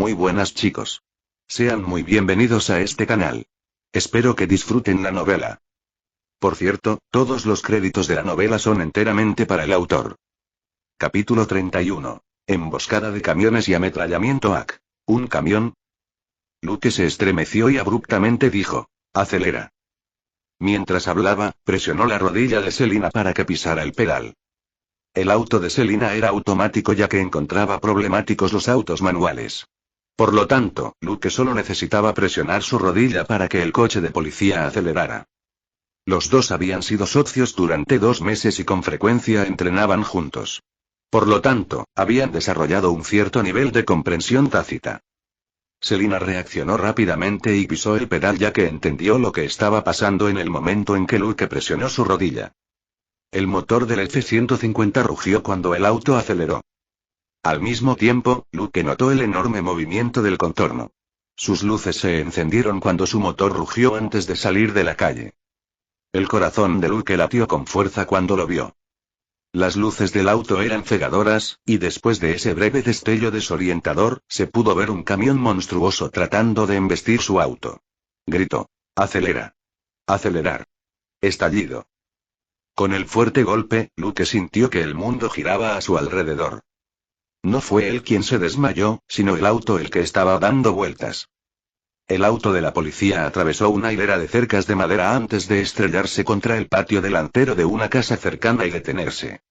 Muy buenas chicos. Sean muy bienvenidos a este canal. Espero que disfruten la novela. Por cierto, todos los créditos de la novela son enteramente para el autor. Capítulo 31. Emboscada de camiones y ametrallamiento AC. ¿Un camión? Luke se estremeció y abruptamente dijo: acelera. Mientras hablaba, presionó la rodilla de Selina para que pisara el pedal. El auto de Selina era automático ya que encontraba problemáticos los autos manuales. Por lo tanto, Luke solo necesitaba presionar su rodilla para que el coche de policía acelerara. Los dos habían sido socios durante 2 meses y con frecuencia entrenaban juntos. Por lo tanto, habían desarrollado un cierto nivel de comprensión tácita. Selina reaccionó rápidamente y pisó el pedal ya que entendió lo que estaba pasando en el momento en que Luke presionó su rodilla. El motor del F-150 rugió cuando el auto aceleró. Al mismo tiempo, Luke notó el enorme movimiento del contorno. Sus luces se encendieron cuando su motor rugió antes de salir de la calle. El corazón de Luke latió con fuerza cuando lo vio. Las luces del auto eran cegadoras, y después de ese breve destello desorientador, se pudo ver un camión monstruoso tratando de embestir su auto. Gritó: acelera. Acelerar. Estallido. Con el fuerte golpe, Luke sintió que el mundo giraba a su alrededor. No fue él quien se desmayó, sino el auto el que estaba dando vueltas. El auto de la policía atravesó una hilera de cercas de madera antes de estrellarse contra el patio delantero de una casa cercana y detenerse.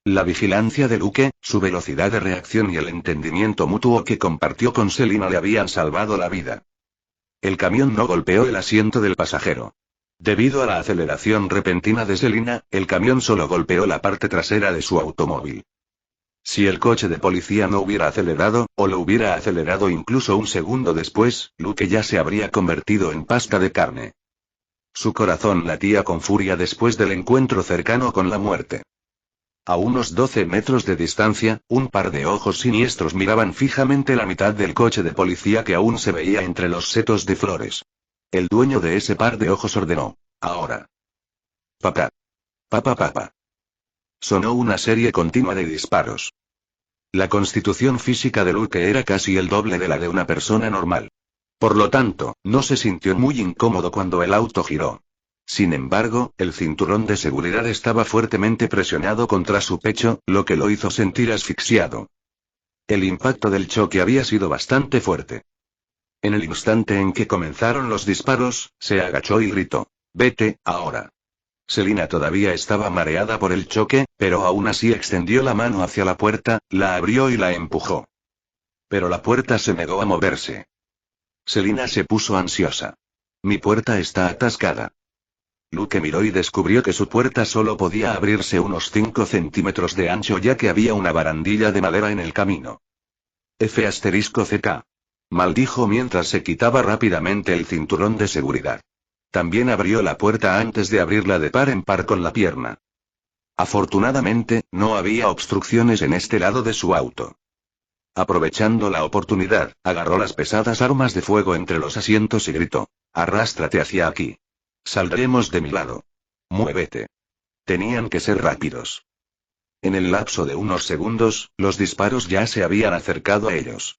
La vigilancia de Luke, su velocidad de reacción y el entendimiento mutuo que compartió con Selina le habían salvado la vida. El camión no golpeó el asiento del pasajero. Debido a la aceleración repentina de Selina, el camión solo golpeó la parte trasera de su automóvil. Si el coche de policía no hubiera acelerado, o lo hubiera acelerado incluso un segundo después, Luke ya se habría convertido en pasta de carne. Su corazón latía con furia después del encuentro cercano con la muerte. A unos 12 metros de distancia, un par de ojos siniestros miraban fijamente la mitad del coche de policía que aún se veía entre los setos de flores. El dueño de ese par de ojos ordenó: ahora. Papá. Papá papá. Sonó una serie continua de disparos. La constitución física de Luke era casi el doble de la de una persona normal. Por lo tanto, no se sintió muy incómodo cuando el auto giró. Sin embargo, el cinturón de seguridad estaba fuertemente presionado contra su pecho, lo que lo hizo sentir asfixiado. El impacto del choque había sido bastante fuerte. En el instante en que comenzaron los disparos, se agachó y gritó: vete, ahora. Selina todavía estaba mareada por el choque, pero aún así extendió la mano hacia la puerta, la abrió y la empujó. Pero la puerta se negó a moverse. Selina se puso ansiosa. Mi puerta está atascada. Luke miró y descubrió que su puerta solo podía abrirse unos 5 centímetros de ancho ya que había una barandilla de madera en el camino. F***CK. Maldijo mientras se quitaba rápidamente el cinturón de seguridad. También abrió la puerta antes de abrirla de par en par con la pierna. Afortunadamente, no había obstrucciones en este lado de su auto. Aprovechando la oportunidad, agarró las pesadas armas de fuego entre los asientos y gritó: arrástrate hacia aquí. Saldremos de mi lado. Muévete. Tenían que ser rápidos. En el lapso de unos segundos, los disparos ya se habían acercado a ellos.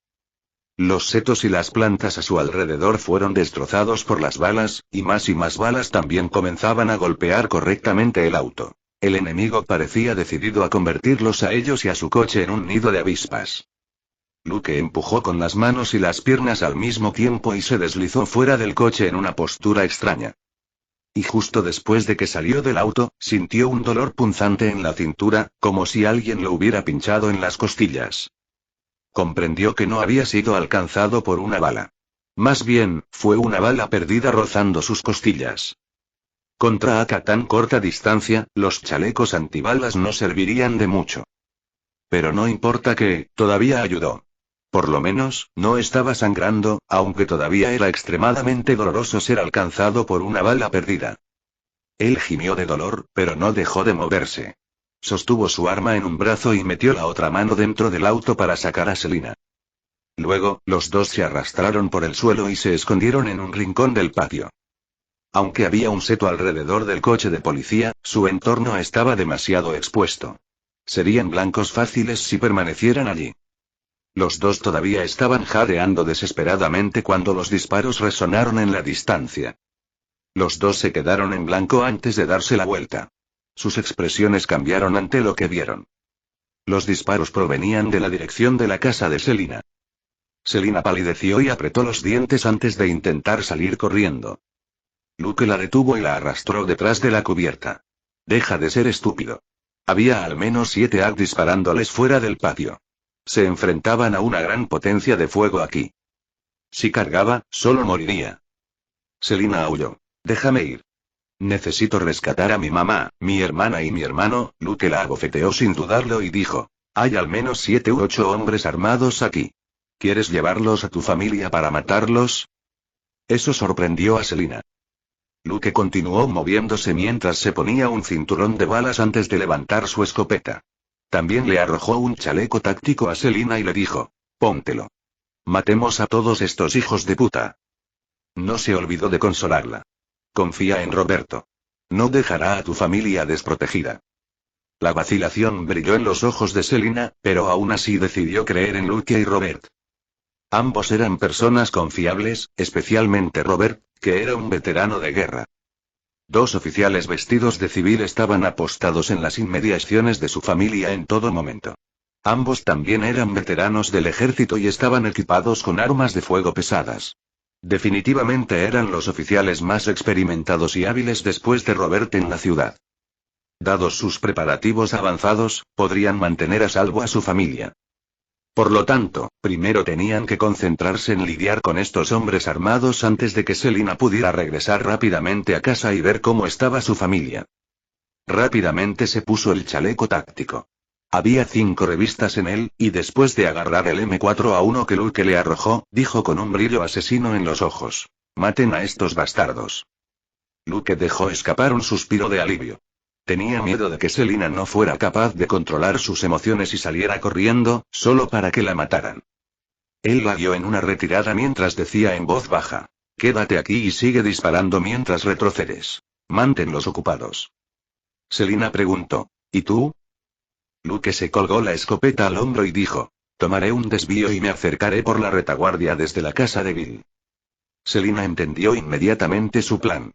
Los setos y las plantas a su alrededor fueron destrozados por las balas, y más balas también comenzaban a golpear correctamente el auto. El enemigo parecía decidido a convertirlos a ellos y a su coche en un nido de avispas. Luke empujó con las manos y las piernas al mismo tiempo y se deslizó fuera del coche en una postura extraña. Y justo después de que salió del auto, sintió un dolor punzante en la cintura, como si alguien lo hubiera pinchado en las costillas. Comprendió que no había sido alcanzado por una bala. Más bien, fue una bala perdida rozando sus costillas. Contra AK a tan corta distancia, los chalecos antibalas no servirían de mucho. Pero no importa que, todavía ayudó. Por lo menos, no estaba sangrando, aunque todavía era extremadamente doloroso ser alcanzado por una bala perdida. Él gimió de dolor, pero no dejó de moverse. Sostuvo su arma en un brazo y metió la otra mano dentro del auto para sacar a Selina. Luego, los dos se arrastraron por el suelo y se escondieron en un rincón del patio. Aunque había un seto alrededor del coche de policía, su entorno estaba demasiado expuesto. Serían blancos fáciles si permanecieran allí. Los dos todavía estaban jadeando desesperadamente cuando los disparos resonaron en la distancia. Los dos se quedaron en blanco antes de darse la vuelta. Sus expresiones cambiaron ante lo que vieron. Los disparos provenían de la dirección de la casa de Selina. Selina palideció y apretó los dientes antes de intentar salir corriendo. Luke la detuvo y la arrastró detrás de la cubierta. Deja de ser estúpido. Había al menos 7 AT disparándoles fuera del patio. Se enfrentaban a una gran potencia de fuego aquí. Si cargaba, solo moriría. Selina aulló. Déjame ir. Necesito rescatar a mi mamá, mi hermana y mi hermano. Luke la abofeteó sin dudarlo y dijo. Hay al menos 7 u 8 hombres armados aquí. ¿Quieres llevarlos a tu familia para matarlos? Eso sorprendió a Selina. Luke continuó moviéndose mientras se ponía un cinturón de balas antes de levantar su escopeta. También le arrojó un chaleco táctico a Selina y le dijo, póntelo. Matemos a todos estos hijos de puta. No se olvidó de consolarla. Confía en Roberto. No dejará a tu familia desprotegida. La vacilación brilló en los ojos de Selina, pero aún así decidió creer en Luke y Robert. Ambos eran personas confiables, especialmente Robert, que era un veterano de guerra. 2 oficiales vestidos de civil estaban apostados en las inmediaciones de su familia en todo momento. Ambos también eran veteranos del ejército y estaban equipados con armas de fuego pesadas. Definitivamente eran los oficiales más experimentados y hábiles después de Robert en la ciudad. Dados sus preparativos avanzados, podrían mantener a salvo a su familia. Por lo tanto, primero tenían que concentrarse en lidiar con estos hombres armados antes de que Selina pudiera regresar rápidamente a casa y ver cómo estaba su familia. Rápidamente se puso el chaleco táctico. Había 5 revistas en él, y después de agarrar el M4A1 que Luke le arrojó, dijo con un brillo asesino en los ojos. Maten a estos bastardos. Luke dejó escapar un suspiro de alivio. Tenía miedo de que Selina no fuera capaz de controlar sus emociones y saliera corriendo, solo para que la mataran. Él la guió en una retirada mientras decía en voz baja. Quédate aquí y sigue disparando mientras retrocedes. Manténlos ocupados. Selina preguntó. ¿Y tú? Luke se colgó la escopeta al hombro y dijo. Tomaré un desvío y me acercaré por la retaguardia desde la casa de Bill. Selina entendió inmediatamente su plan.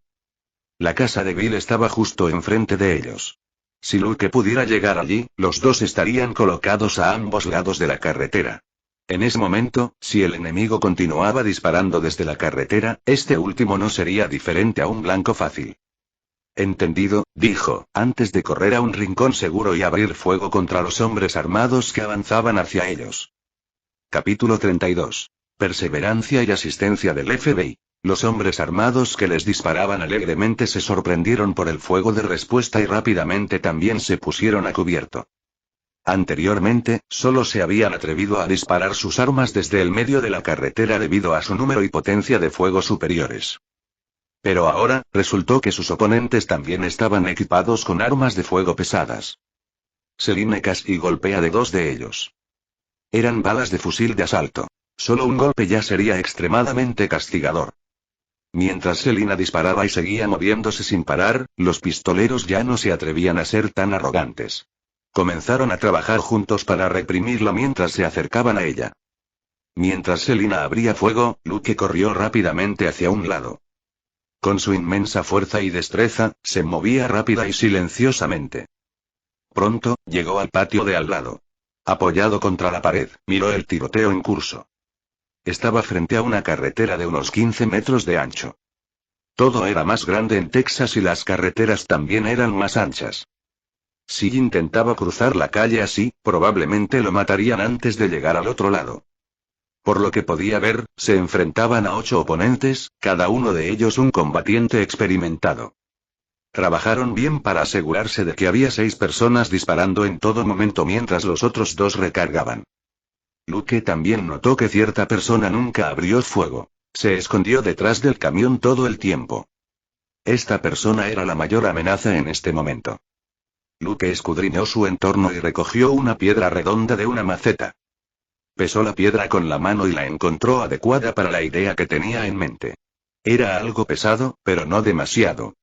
La casa de Bill estaba justo enfrente de ellos. Si Luke pudiera llegar allí, los dos estarían colocados a ambos lados de la carretera. En ese momento, si el enemigo continuaba disparando desde la carretera, este último no sería diferente a un blanco fácil. Entendido, dijo, antes de correr a un rincón seguro y abrir fuego contra los hombres armados que avanzaban hacia ellos. Capítulo 32. Perseverancia y asistencia del FBI. Los hombres armados que les disparaban alegremente se sorprendieron por el fuego de respuesta y rápidamente también se pusieron a cubierto. Anteriormente, solo se habían atrevido a disparar sus armas desde el medio de la carretera debido a su número y potencia de fuego superiores. Pero ahora, resultó que sus oponentes también estaban equipados con armas de fuego pesadas. Selina casi golpea de 2 de ellos. Eran balas de fusil de asalto. Solo un golpe ya sería extremadamente castigador. Mientras Selina disparaba y seguía moviéndose sin parar, los pistoleros ya no se atrevían a ser tan arrogantes. Comenzaron a trabajar juntos para reprimirla mientras se acercaban a ella. Mientras Selina abría fuego, Luke corrió rápidamente hacia un lado. Con su inmensa fuerza y destreza, se movía rápida y silenciosamente. Pronto, llegó al patio de al lado. Apoyado contra la pared, miró el tiroteo en curso. Estaba frente a una carretera de unos 15 metros de ancho. Todo era más grande en Texas y las carreteras también eran más anchas. Si intentaba cruzar la calle así, probablemente lo matarían antes de llegar al otro lado. Por lo que podía ver, se enfrentaban a 8 oponentes, cada uno de ellos un combatiente experimentado. Trabajaron bien para asegurarse de que había 6 personas disparando en todo momento mientras los otros 2 recargaban. Luke también notó que cierta persona nunca abrió fuego. Se escondió detrás del camión todo el tiempo. Esta persona era la mayor amenaza en este momento. Luke escudriñó su entorno y recogió una piedra redonda de una maceta. Pesó la piedra con la mano y la encontró adecuada para la idea que tenía en mente. Era algo pesado, pero no demasiado.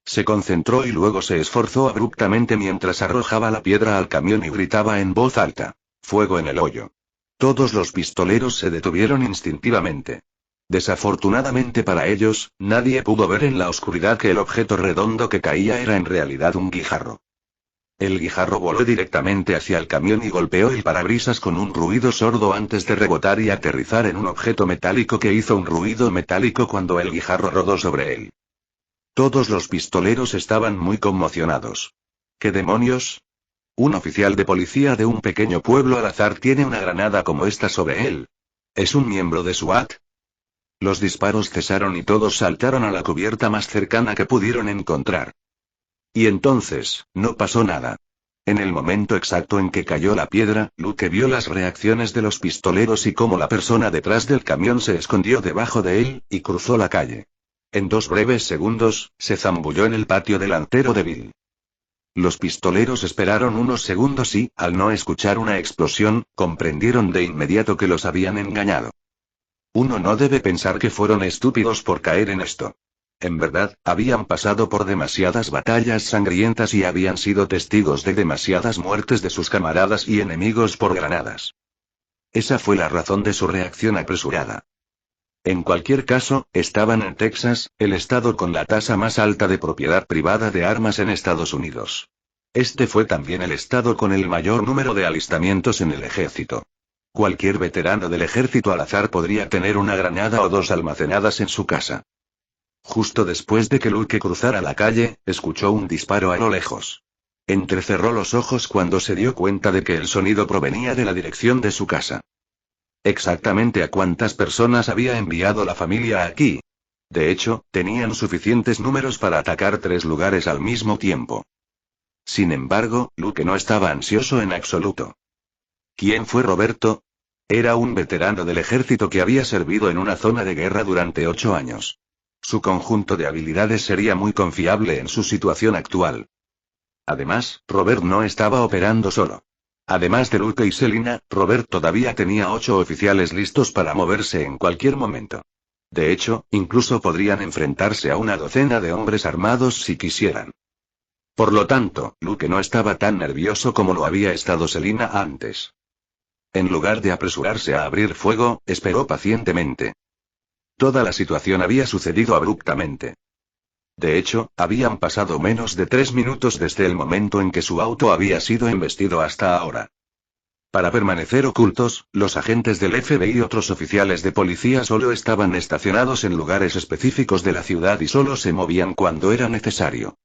Se concentró y luego se esforzó abruptamente mientras arrojaba la piedra al camión y gritaba en voz alta. Fuego en el hoyo. Todos los pistoleros se detuvieron instintivamente. Desafortunadamente para ellos, nadie pudo ver en la oscuridad que el objeto redondo que caía era en realidad un guijarro. El guijarro voló directamente hacia el camión y golpeó el parabrisas con un ruido sordo antes de rebotar y aterrizar en un objeto metálico que hizo un ruido metálico cuando el guijarro rodó sobre él. Todos los pistoleros estaban muy conmocionados. ¿Qué demonios? Un oficial de policía de un pequeño pueblo al azar tiene una granada como esta sobre él. ¿Es un miembro de SWAT? Los disparos cesaron y todos saltaron a la cubierta más cercana que pudieron encontrar. Y entonces, no pasó nada. En el momento exacto en que cayó la piedra, Luke vio las reacciones de los pistoleros y cómo la persona detrás del camión se escondió debajo de él, y cruzó la calle. En 2 breves segundos, se zambulló en el patio delantero de Bill. Los pistoleros esperaron unos segundos y, al no escuchar una explosión, comprendieron de inmediato que los habían engañado. Uno no debe pensar que fueron estúpidos por caer en esto. En verdad, habían pasado por demasiadas batallas sangrientas y habían sido testigos de demasiadas muertes de sus camaradas y enemigos por granadas. Esa fue la razón de su reacción apresurada. En cualquier caso, estaban en Texas, el estado con la tasa más alta de propiedad privada de armas en Estados Unidos. Este fue también el estado con el mayor número de alistamientos en el ejército. Cualquier veterano del ejército al azar podría tener una granada o 2 almacenadas en su casa. Justo después de que Luke cruzara la calle, escuchó un disparo a lo lejos. Entrecerró los ojos cuando se dio cuenta de que el sonido provenía de la dirección de su casa. Exactamente a cuántas personas había enviado la familia aquí. De hecho, tenían suficientes números para atacar 3 lugares al mismo tiempo. Sin embargo, Luke no estaba ansioso en absoluto. ¿Quién fue Roberto? Era un veterano del ejército que había servido en una zona de guerra durante 8 años. Su conjunto de habilidades sería muy confiable en su situación actual. Además, Robert no estaba operando solo. Además de Luke y Selina, Robert todavía tenía 8 oficiales listos para moverse en cualquier momento. De hecho, incluso podrían enfrentarse a una docena de hombres armados si quisieran. Por lo tanto, Luke no estaba tan nervioso como lo había estado Selina antes. En lugar de apresurarse a abrir fuego, esperó pacientemente. Toda la situación había sucedido abruptamente. De hecho, habían pasado menos de 3 minutos desde el momento en que su auto había sido embestido hasta ahora. Para permanecer ocultos, los agentes del FBI y otros oficiales de policía solo estaban estacionados en lugares específicos de la ciudad y solo se movían cuando era necesario.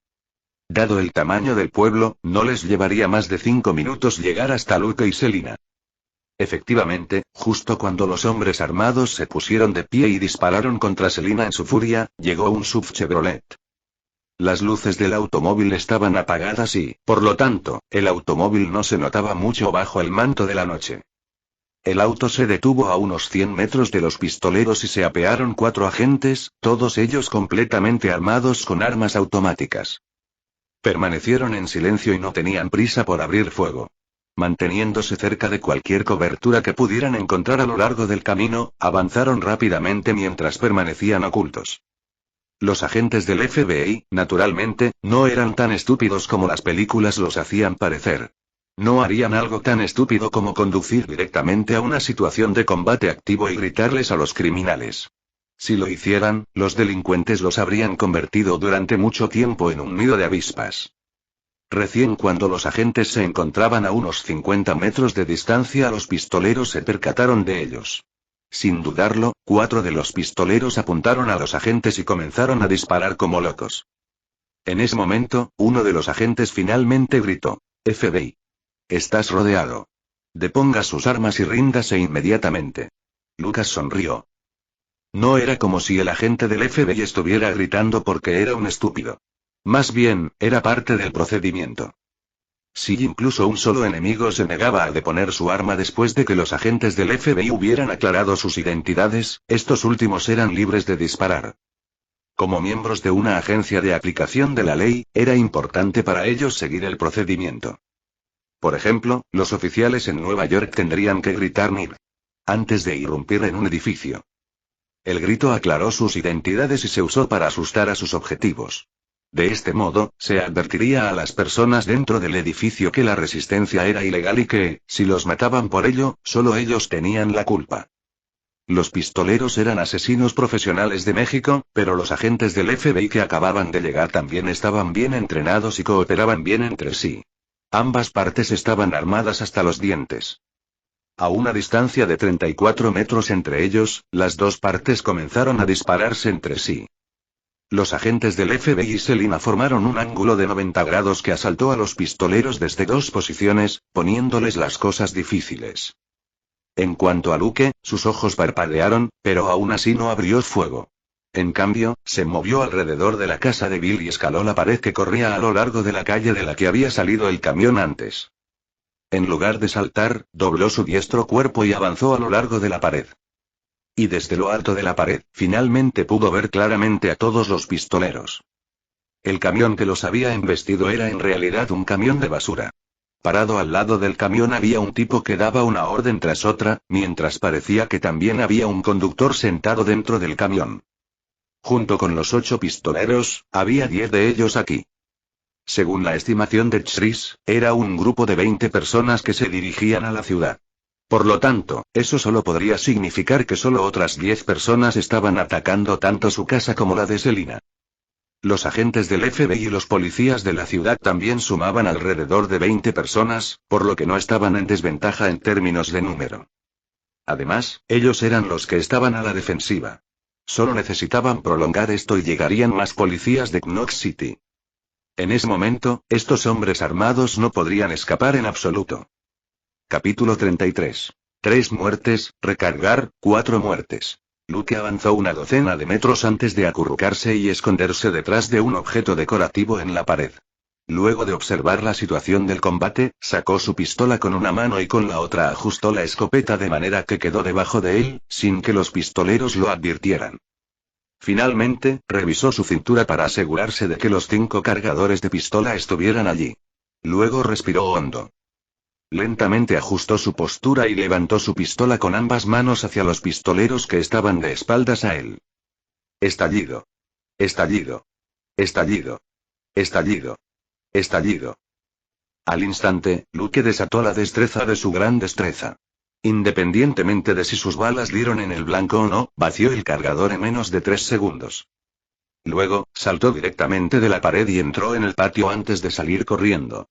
Dado el tamaño del pueblo, no les llevaría más de 5 minutos llegar hasta Luke y Selina. Efectivamente, justo cuando los hombres armados se pusieron de pie y dispararon contra Selina en su furia, llegó un SUV Chevrolet. Las luces del automóvil estaban apagadas y, por lo tanto, el automóvil no se notaba mucho bajo el manto de la noche. El auto se detuvo a unos 100 metros de los pistoleros y se apearon 4 agentes, todos ellos completamente armados con armas automáticas. Permanecieron en silencio y no tenían prisa por abrir fuego. Manteniéndose cerca de cualquier cobertura que pudieran encontrar a lo largo del camino, avanzaron rápidamente mientras permanecían ocultos. Los agentes del FBI, naturalmente, no eran tan estúpidos como las películas los hacían parecer. No harían algo tan estúpido como conducir directamente a una situación de combate activo y gritarles a los criminales. Si lo hicieran, los delincuentes los habrían convertido durante mucho tiempo en un nido de avispas. Recién cuando los agentes se encontraban a unos 50 metros de distancia, los pistoleros se percataron de ellos. Sin dudarlo, 4 de los pistoleros apuntaron a los agentes y comenzaron a disparar como locos. En ese momento, uno de los agentes finalmente gritó: «FBI. Estás rodeado. Deponga sus armas y ríndase inmediatamente». Lucas sonrió. No era como si el agente del FBI estuviera gritando porque era un estúpido. Más bien, era parte del procedimiento. Si incluso un solo enemigo se negaba a deponer su arma después de que los agentes del FBI hubieran aclarado sus identidades, estos últimos eran libres de disparar. Como miembros de una agencia de aplicación de la ley, era importante para ellos seguir el procedimiento. Por ejemplo, los oficiales en Nueva York tendrían que gritar NIR antes de irrumpir en un edificio. El grito aclaró sus identidades y se usó para asustar a sus objetivos. De este modo, se advertiría a las personas dentro del edificio que la resistencia era ilegal y que, si los mataban por ello, solo ellos tenían la culpa. Los pistoleros eran asesinos profesionales de México, pero los agentes del FBI que acababan de llegar también estaban bien entrenados y cooperaban bien entre sí. Ambas partes estaban armadas hasta los dientes. A una distancia de 34 metros entre ellos, las dos partes comenzaron a dispararse entre sí. Los agentes del FBI y Selina formaron un ángulo de 90 grados que asaltó a los pistoleros desde dos posiciones, poniéndoles las cosas difíciles. En cuanto a Luke, sus ojos parpadearon, pero aún así no abrió fuego. En cambio, se movió alrededor de la casa de Bill y escaló la pared que corría a lo largo de la calle de la que había salido el camión antes. En lugar de saltar, dobló su diestro cuerpo y avanzó a lo largo de la pared. Y desde lo alto de la pared, finalmente pudo ver claramente a todos los pistoleros. El camión que los había embestido era en realidad un camión de basura. Parado al lado del camión había un tipo que daba una orden tras otra, mientras parecía que también había un conductor sentado dentro del camión. Junto con los 8 pistoleros, había 10 de ellos aquí. Según la estimación de Chris, era un grupo de 20 personas que se dirigían a la ciudad. Por lo tanto, eso solo podría significar que solo otras 10 personas estaban atacando tanto su casa como la de Selina. Los agentes del FBI y los policías de la ciudad también sumaban alrededor de 20 personas, por lo que no estaban en desventaja en términos de número. Además, ellos eran los que estaban a la defensiva. Solo necesitaban prolongar esto y llegarían más policías de Knox City. En ese momento, estos hombres armados no podrían escapar en absoluto. Capítulo 33. 3 muertes, recargar, 4 muertes. Luke avanzó una docena de metros antes de acurrucarse y esconderse detrás de un objeto decorativo en la pared. Luego de observar la situación del combate, sacó su pistola con una mano y con la otra ajustó la escopeta de manera que quedó debajo de él, sin que los pistoleros lo advirtieran. Finalmente, revisó su cintura para asegurarse de que los 5 cargadores de pistola estuvieran allí. Luego respiró hondo. Lentamente ajustó su postura y levantó su pistola con ambas manos hacia los pistoleros que estaban de espaldas a él. Estallido. Estallido. Estallido. Estallido. Estallido. Al instante, Luke desató la destreza de su gran destreza. Independientemente de si sus balas dieron en el blanco o no, vació el cargador en menos de 3 segundos. Luego, saltó directamente de la pared y entró en el patio antes de salir corriendo.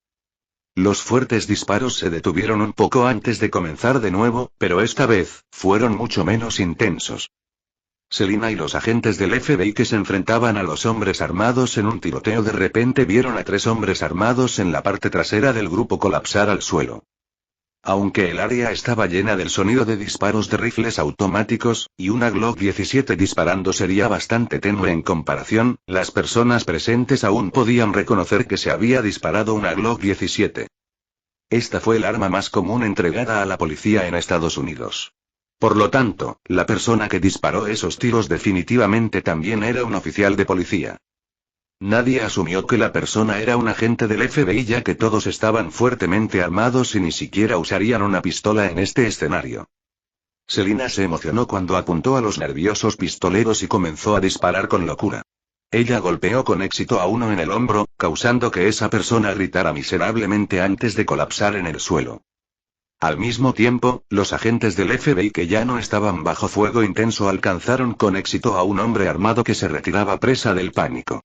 Los fuertes disparos se detuvieron un poco antes de comenzar de nuevo, pero esta vez, fueron mucho menos intensos. Selina y los agentes del FBI que se enfrentaban a los hombres armados en un tiroteo de repente vieron a 3 hombres armados en la parte trasera del grupo colapsar al suelo. Aunque el área estaba llena del sonido de disparos de rifles automáticos, y una Glock 17 disparando sería bastante tenue en comparación, las personas presentes aún podían reconocer que se había disparado una Glock 17. Esta fue el arma más común entregada a la policía en Estados Unidos. Por lo tanto, la persona que disparó esos tiros definitivamente también era un oficial de policía. Nadie asumió que la persona era un agente del FBI ya que todos estaban fuertemente armados y ni siquiera usarían una pistola en este escenario. Selina se emocionó cuando apuntó a los nerviosos pistoleros y comenzó a disparar con locura. Ella golpeó con éxito a uno en el hombro, causando que esa persona gritara miserablemente antes de colapsar en el suelo. Al mismo tiempo, los agentes del FBI que ya no estaban bajo fuego intenso alcanzaron con éxito a un hombre armado que se retiraba presa del pánico.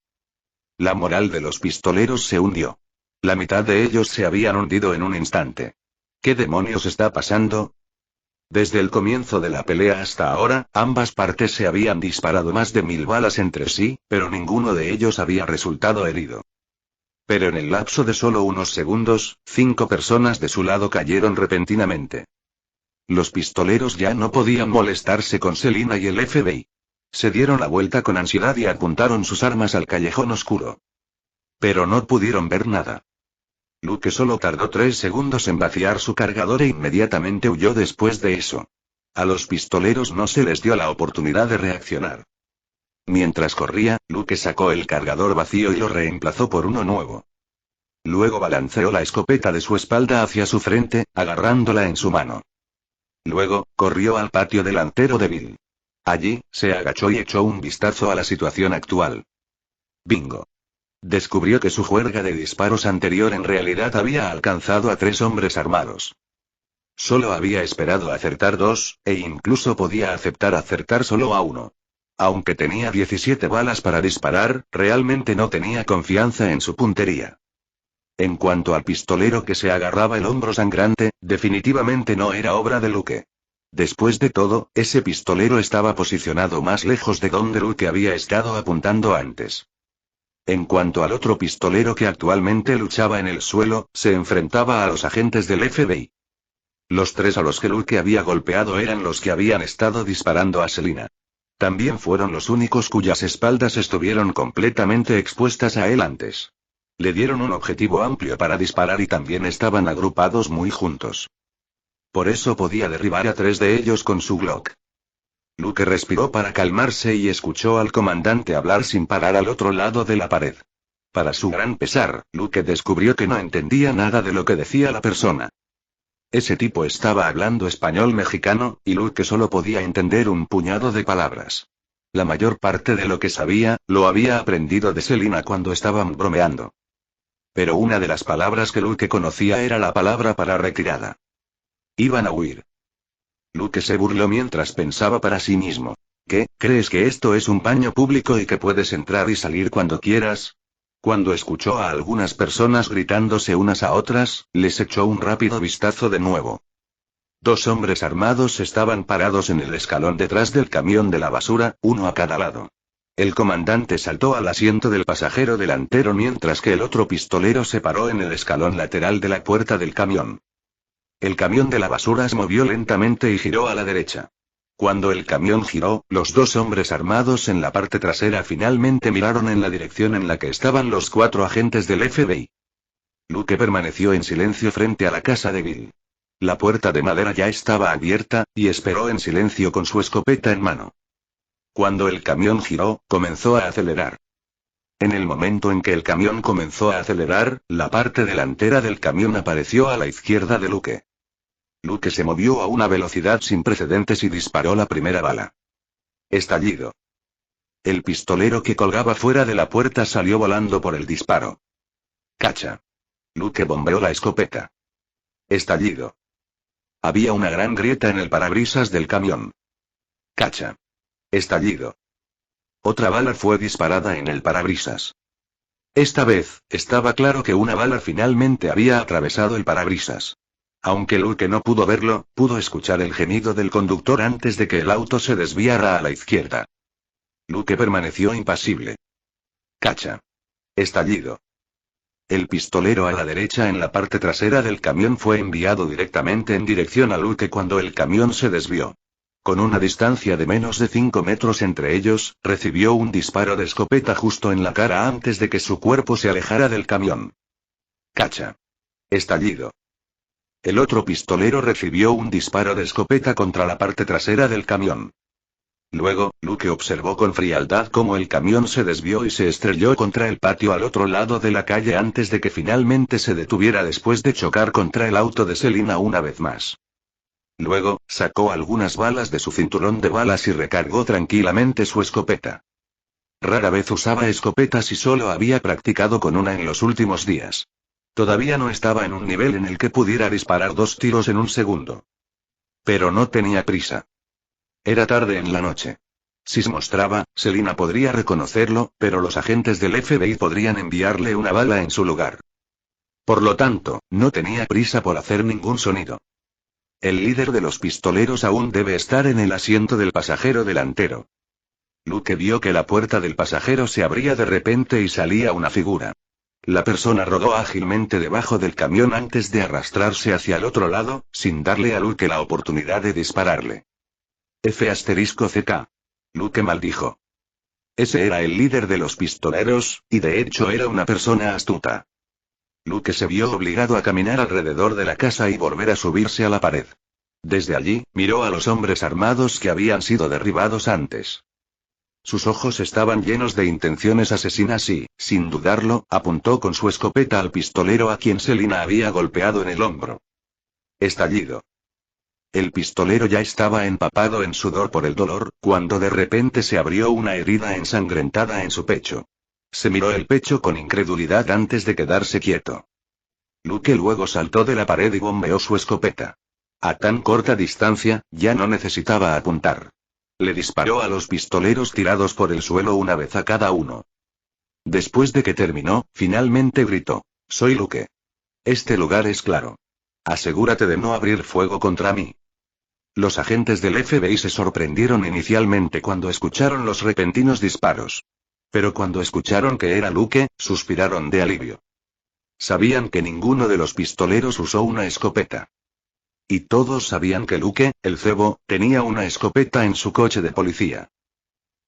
La moral de los pistoleros se hundió. La mitad de ellos se habían hundido en un instante. ¿Qué demonios está pasando? Desde el comienzo de la pelea hasta ahora, ambas partes se habían disparado más de 1000 balas entre sí, pero ninguno de ellos había resultado herido. Pero en el lapso de solo unos segundos, 5 personas de su lado cayeron repentinamente. Los pistoleros ya no podían molestarse con Selina y el FBI. Se dieron la vuelta con ansiedad y apuntaron sus armas al callejón oscuro. Pero no pudieron ver nada. Luke solo tardó 3 segundos en vaciar su cargador e inmediatamente huyó después de eso. A los pistoleros no se les dio la oportunidad de reaccionar. Mientras corría, Luke sacó el cargador vacío y lo reemplazó por uno nuevo. Luego balanceó la escopeta de su espalda hacia su frente, agarrándola en su mano. Luego, corrió al patio delantero de Bill. Allí, se agachó y echó un vistazo a la situación actual. Bingo. Descubrió que su juerga de disparos anterior en realidad había alcanzado a 3 hombres armados. Solo había esperado acertar 2, e incluso podía aceptar acertar solo a 1. Aunque tenía 17 balas para disparar, realmente no tenía confianza en su puntería. En cuanto al pistolero que se agarraba el hombro sangrante, definitivamente no era obra de Luke. Después de todo, ese pistolero estaba posicionado más lejos de donde Luke había estado apuntando antes. En cuanto al otro pistolero que actualmente luchaba en el suelo, se enfrentaba a los agentes del FBI. Los 3 a los que Luke había golpeado eran los que habían estado disparando a Selina. También fueron los únicos cuyas espaldas estuvieron completamente expuestas a él antes. Le dieron un objetivo amplio para disparar y también estaban agrupados muy juntos. Por eso podía derribar a 3 de ellos con su Glock. Luke respiró para calmarse y escuchó al comandante hablar sin parar al otro lado de la pared. Para su gran pesar, Luke descubrió que no entendía nada de lo que decía la persona. Ese tipo estaba hablando español mexicano, y Luke solo podía entender un puñado de palabras. La mayor parte de lo que sabía, lo había aprendido de Selina cuando estaban bromeando. Pero una de las palabras que Luke conocía era la palabra para retirada. Iban a huir. Luke se burló mientras pensaba para sí mismo. ¿Qué, crees que esto es un baño público y que puedes entrar y salir cuando quieras? Cuando escuchó a algunas personas gritándose unas a otras, les echó un rápido vistazo de nuevo. 2 hombres armados estaban parados en el escalón detrás del camión de la basura, uno a cada lado. El comandante saltó al asiento del pasajero delantero mientras que el otro pistolero se paró en el escalón lateral de la puerta del camión. El camión de la basura se movió lentamente y giró a la derecha. Cuando el camión giró, los 2 hombres armados en la parte trasera finalmente miraron en la dirección en la que estaban los 4 agentes del FBI. Luke permaneció en silencio frente a la casa de Bill. La puerta de madera ya estaba abierta, y esperó en silencio con su escopeta en mano. Cuando el camión giró, comenzó a acelerar. En el momento en que el camión comenzó a acelerar, la parte delantera del camión apareció a la izquierda de Luke. Luke se movió a una velocidad sin precedentes y disparó la primera bala. Estallido. El pistolero que colgaba fuera de la puerta salió volando por el disparo. Cacha. Luke bombeó la escopeta. Estallido. Había una gran grieta en el parabrisas del camión. Cacha. Estallido. Otra bala fue disparada en el parabrisas. Esta vez, estaba claro que una bala finalmente había atravesado el parabrisas. Aunque Luke no pudo verlo, pudo escuchar el gemido del conductor antes de que el auto se desviara a la izquierda. Luke permaneció impasible. Cacha. Estallido. El pistolero a la derecha en la parte trasera del camión fue enviado directamente en dirección a Luke cuando el camión se desvió. Con una distancia de menos de 5 metros entre ellos, recibió un disparo de escopeta justo en la cara antes de que su cuerpo se alejara del camión. Cacha. Estallido. El otro pistolero recibió un disparo de escopeta contra la parte trasera del camión. Luego, Luke observó con frialdad cómo el camión se desvió y se estrelló contra el patio al otro lado de la calle antes de que finalmente se detuviera después de chocar contra el auto de Selina una vez más. Luego, sacó algunas balas de su cinturón de balas y recargó tranquilamente su escopeta. Rara vez usaba escopetas y solo había practicado con una en los últimos días. Todavía no estaba en un nivel en el que pudiera disparar 2 tiros en un segundo. Pero no tenía prisa. Era tarde en la noche. Si se mostraba, Selina podría reconocerlo, pero los agentes del FBI podrían enviarle una bala en su lugar. Por lo tanto, no tenía prisa por hacer ningún sonido. El líder de los pistoleros aún debe estar en el asiento del pasajero delantero. Luke vio que la puerta del pasajero se abría de repente y salía una figura. La persona rodó ágilmente debajo del camión antes de arrastrarse hacia el otro lado, sin darle a Luke la oportunidad de dispararle. F***CK. Luke maldijo. Ese era el líder de los pistoleros, y de hecho era una persona astuta. Luke se vio obligado a caminar alrededor de la casa y volver a subirse a la pared. Desde allí, miró a los hombres armados que habían sido derribados antes. Sus ojos estaban llenos de intenciones asesinas y, sin dudarlo, apuntó con su escopeta al pistolero a quien Selina había golpeado en el hombro. Estallido. El pistolero ya estaba empapado en sudor por el dolor, cuando de repente se abrió una herida ensangrentada en su pecho. Se miró el pecho con incredulidad antes de quedarse quieto. Luke luego saltó de la pared y bombeó su escopeta. A tan corta distancia, ya no necesitaba apuntar. Le disparó a los pistoleros tirados por el suelo una vez a cada uno. Después de que terminó, finalmente gritó: «Soy Luke. Este lugar es claro. Asegúrate de no abrir fuego contra mí». Los agentes del FBI se sorprendieron inicialmente cuando escucharon los repentinos disparos. Pero cuando escucharon que era Luke, suspiraron de alivio. Sabían que ninguno de los pistoleros usó una escopeta. Y todos sabían que Luke, el cebo, tenía una escopeta en su coche de policía.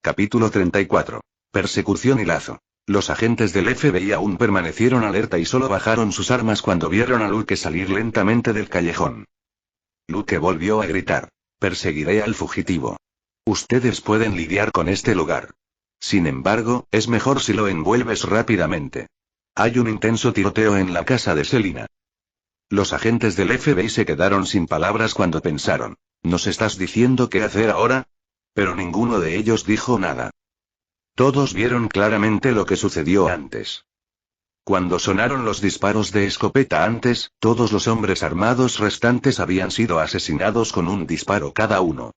Capítulo 34. Persecución y lazo. Los agentes del FBI aún permanecieron alerta y solo bajaron sus armas cuando vieron a Luke salir lentamente del callejón. Luke volvió a gritar: «Perseguiré al fugitivo. Ustedes pueden lidiar con este lugar. Sin embargo, es mejor si lo envuelves rápidamente. Hay un intenso tiroteo en la casa de Selina». Los agentes del FBI se quedaron sin palabras cuando pensaron: «¿Nos estás diciendo qué hacer ahora?». Pero ninguno de ellos dijo nada. Todos vieron claramente lo que sucedió antes. Cuando sonaron los disparos de escopeta antes, todos los hombres armados restantes habían sido asesinados con un disparo cada uno.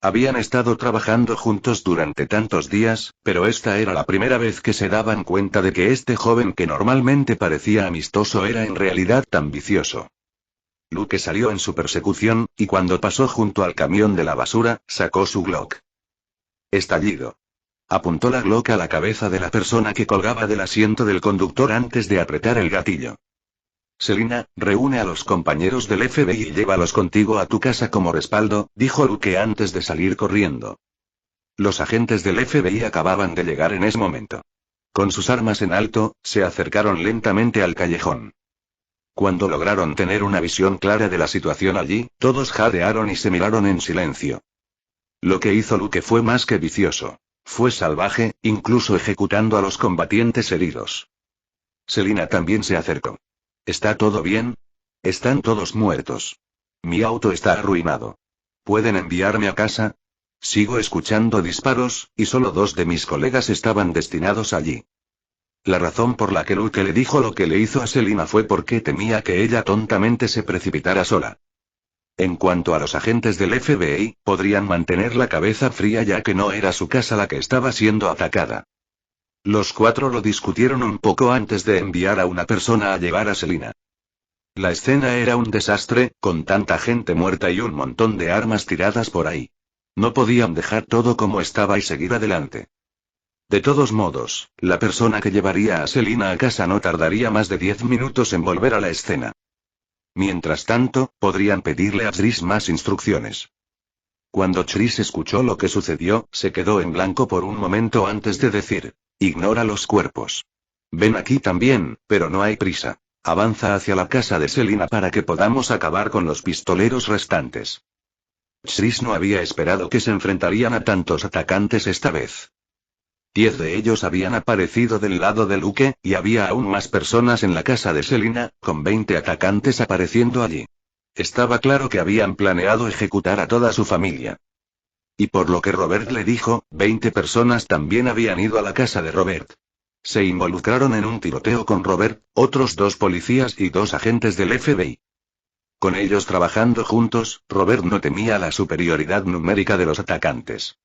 Habían estado trabajando juntos durante tantos días, pero esta era la primera vez que se daban cuenta de que este joven que normalmente parecía amistoso era en realidad tan vicioso. Luke salió en su persecución, y cuando pasó junto al camión de la basura, sacó su Glock. Estallido. Apuntó la Glock a la cabeza de la persona que colgaba del asiento del conductor antes de apretar el gatillo. «Selina, reúne a los compañeros del FBI y llévalos contigo a tu casa como respaldo», dijo Luke antes de salir corriendo. Los agentes del FBI acababan de llegar en ese momento. Con sus armas en alto, se acercaron lentamente al callejón. Cuando lograron tener una visión clara de la situación allí, todos jadearon y se miraron en silencio. Lo que hizo Luke fue más que vicioso. Fue salvaje, incluso ejecutando a los combatientes heridos. Selina también se acercó. «¿Está todo bien? Están todos muertos. Mi auto está arruinado. ¿Pueden enviarme a casa?». Sigo escuchando disparos, y solo 2 de mis colegas estaban destinados allí. La razón por la que Luke le dijo lo que le hizo a Selina fue porque temía que ella tontamente se precipitara sola. En cuanto a los agentes del FBI, podrían mantener la cabeza fría ya que no era su casa la que estaba siendo atacada. Los 4 lo discutieron un poco antes de enviar a una persona a llevar a Selina. La escena era un desastre, con tanta gente muerta y un montón de armas tiradas por ahí. No podían dejar todo como estaba y seguir adelante. De todos modos, la persona que llevaría a Selina a casa no tardaría más de 10 minutos en volver a la escena. Mientras tanto, podrían pedirle a Trish más instrucciones. Cuando Trish escuchó lo que sucedió, se quedó en blanco por un momento antes de decir: «Ignora los cuerpos. Ven aquí también, pero no hay prisa. Avanza hacia la casa de Selina para que podamos acabar con los pistoleros restantes». Trish no había esperado que se enfrentarían a tantos atacantes esta vez. 10 de ellos habían aparecido del lado de Luke, y había aún más personas en la casa de Selina, con 20 atacantes apareciendo allí. Estaba claro que habían planeado ejecutar a toda su familia. Y por lo que Robert le dijo, 20 personas también habían ido a la casa de Robert. Se involucraron en un tiroteo con Robert, otros 2 policías y 2 agentes del FBI. Con ellos trabajando juntos, Robert no temía la superioridad numérica de los atacantes.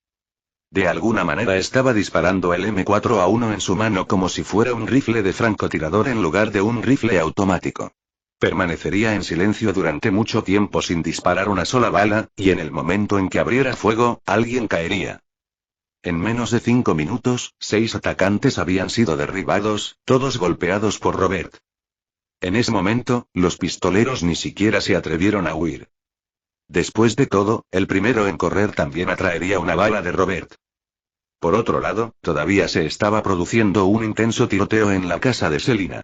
De alguna manera estaba disparando el M4A1 en su mano como si fuera un rifle de francotirador en lugar de un rifle automático. Permanecería en silencio durante mucho tiempo sin disparar una sola bala, y en el momento en que abriera fuego, alguien caería. En menos de 5 minutos, 6 atacantes habían sido derribados, todos golpeados por Robert. En ese momento, los pistoleros ni siquiera se atrevieron a huir. Después de todo, el primero en correr también atraería una bala de Robert. Por otro lado, todavía se estaba produciendo un intenso tiroteo en la casa de Selina.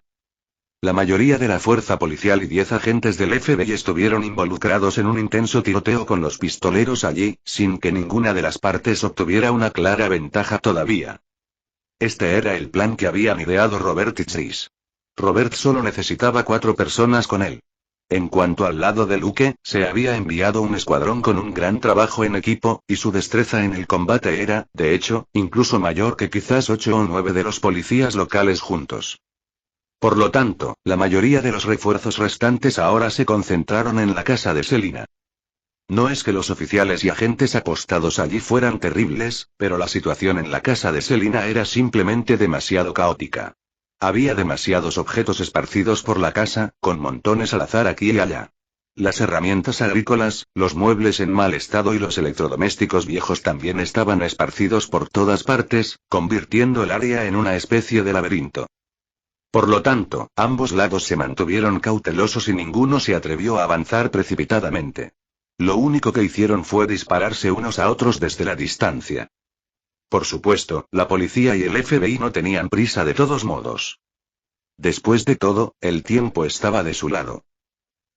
La mayoría de la fuerza policial y 10 agentes del FBI estuvieron involucrados en un intenso tiroteo con los pistoleros allí, sin que ninguna de las partes obtuviera una clara ventaja todavía. Este era el plan que habían ideado Robert y Trish. Robert solo necesitaba 4 personas con él. En cuanto al lado de Luke, se había enviado un escuadrón con un gran trabajo en equipo, y su destreza en el combate era, de hecho, incluso mayor que quizás 8 o 9 de los policías locales juntos. Por lo tanto, la mayoría de los refuerzos restantes ahora se concentraron en la casa de Selina. No es que los oficiales y agentes apostados allí fueran terribles, pero la situación en la casa de Selina era simplemente demasiado caótica. Había demasiados objetos esparcidos por la casa, con montones al azar aquí y allá. Las herramientas agrícolas, los muebles en mal estado y los electrodomésticos viejos también estaban esparcidos por todas partes, convirtiendo el área en una especie de laberinto. Por lo tanto, ambos lados se mantuvieron cautelosos y ninguno se atrevió a avanzar precipitadamente. Lo único que hicieron fue dispararse unos a otros desde la distancia. Por supuesto, la policía y el FBI no tenían prisa de todos modos. Después de todo, el tiempo estaba de su lado.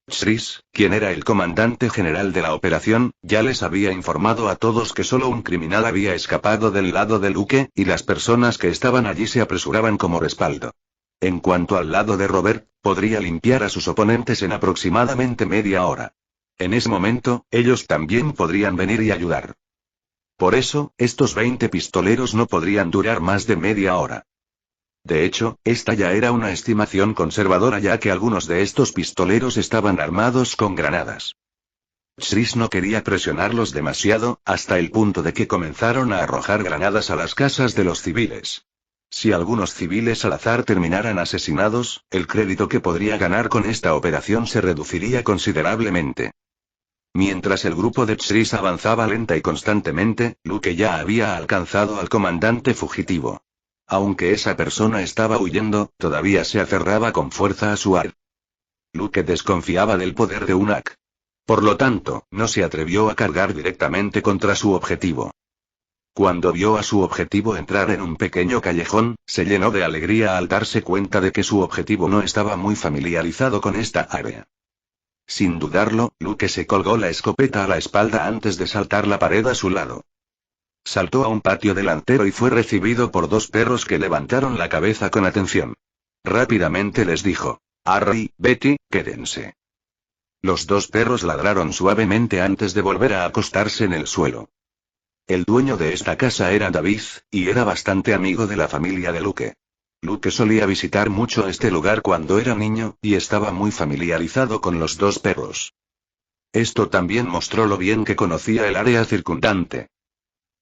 Chris, quien era el comandante general de la operación, ya les había informado a todos que solo un criminal había escapado del lado de Luke, y las personas que estaban allí se apresuraban como respaldo. En cuanto al lado de Robert, podría limpiar a sus oponentes en aproximadamente media hora. En ese momento, ellos también podrían venir y ayudar. Por eso, estos 20 pistoleros no podrían durar más de media hora. De hecho, esta ya era una estimación conservadora ya que algunos de estos pistoleros estaban armados con granadas. Chris no quería presionarlos demasiado, hasta el punto de que comenzaron a arrojar granadas a las casas de los civiles. Si algunos civiles al azar terminaran asesinados, el crédito que podría ganar con esta operación se reduciría considerablemente. Mientras el grupo de Chris avanzaba lenta y constantemente, Luke ya había alcanzado al comandante fugitivo. Aunque esa persona estaba huyendo, todavía se aferraba con fuerza a su arma. Luke desconfiaba del poder de un AK. Por lo tanto, no se atrevió a cargar directamente contra su objetivo. Cuando vio a su objetivo entrar en un pequeño callejón, se llenó de alegría al darse cuenta de que su objetivo no estaba muy familiarizado con esta área. Sin dudarlo, Luke se colgó la escopeta a la espalda antes de saltar la pared a su lado. Saltó a un patio delantero y fue recibido por 2 perros que levantaron la cabeza con atención. Rápidamente les dijo: Harry, Betty, quédense. Los 2 perros ladraron suavemente antes de volver a acostarse en el suelo. El dueño de esta casa era David, y era bastante amigo de la familia de Luke. Luke solía visitar mucho este lugar cuando era niño, y estaba muy familiarizado con los 2 perros. Esto también mostró lo bien que conocía el área circundante.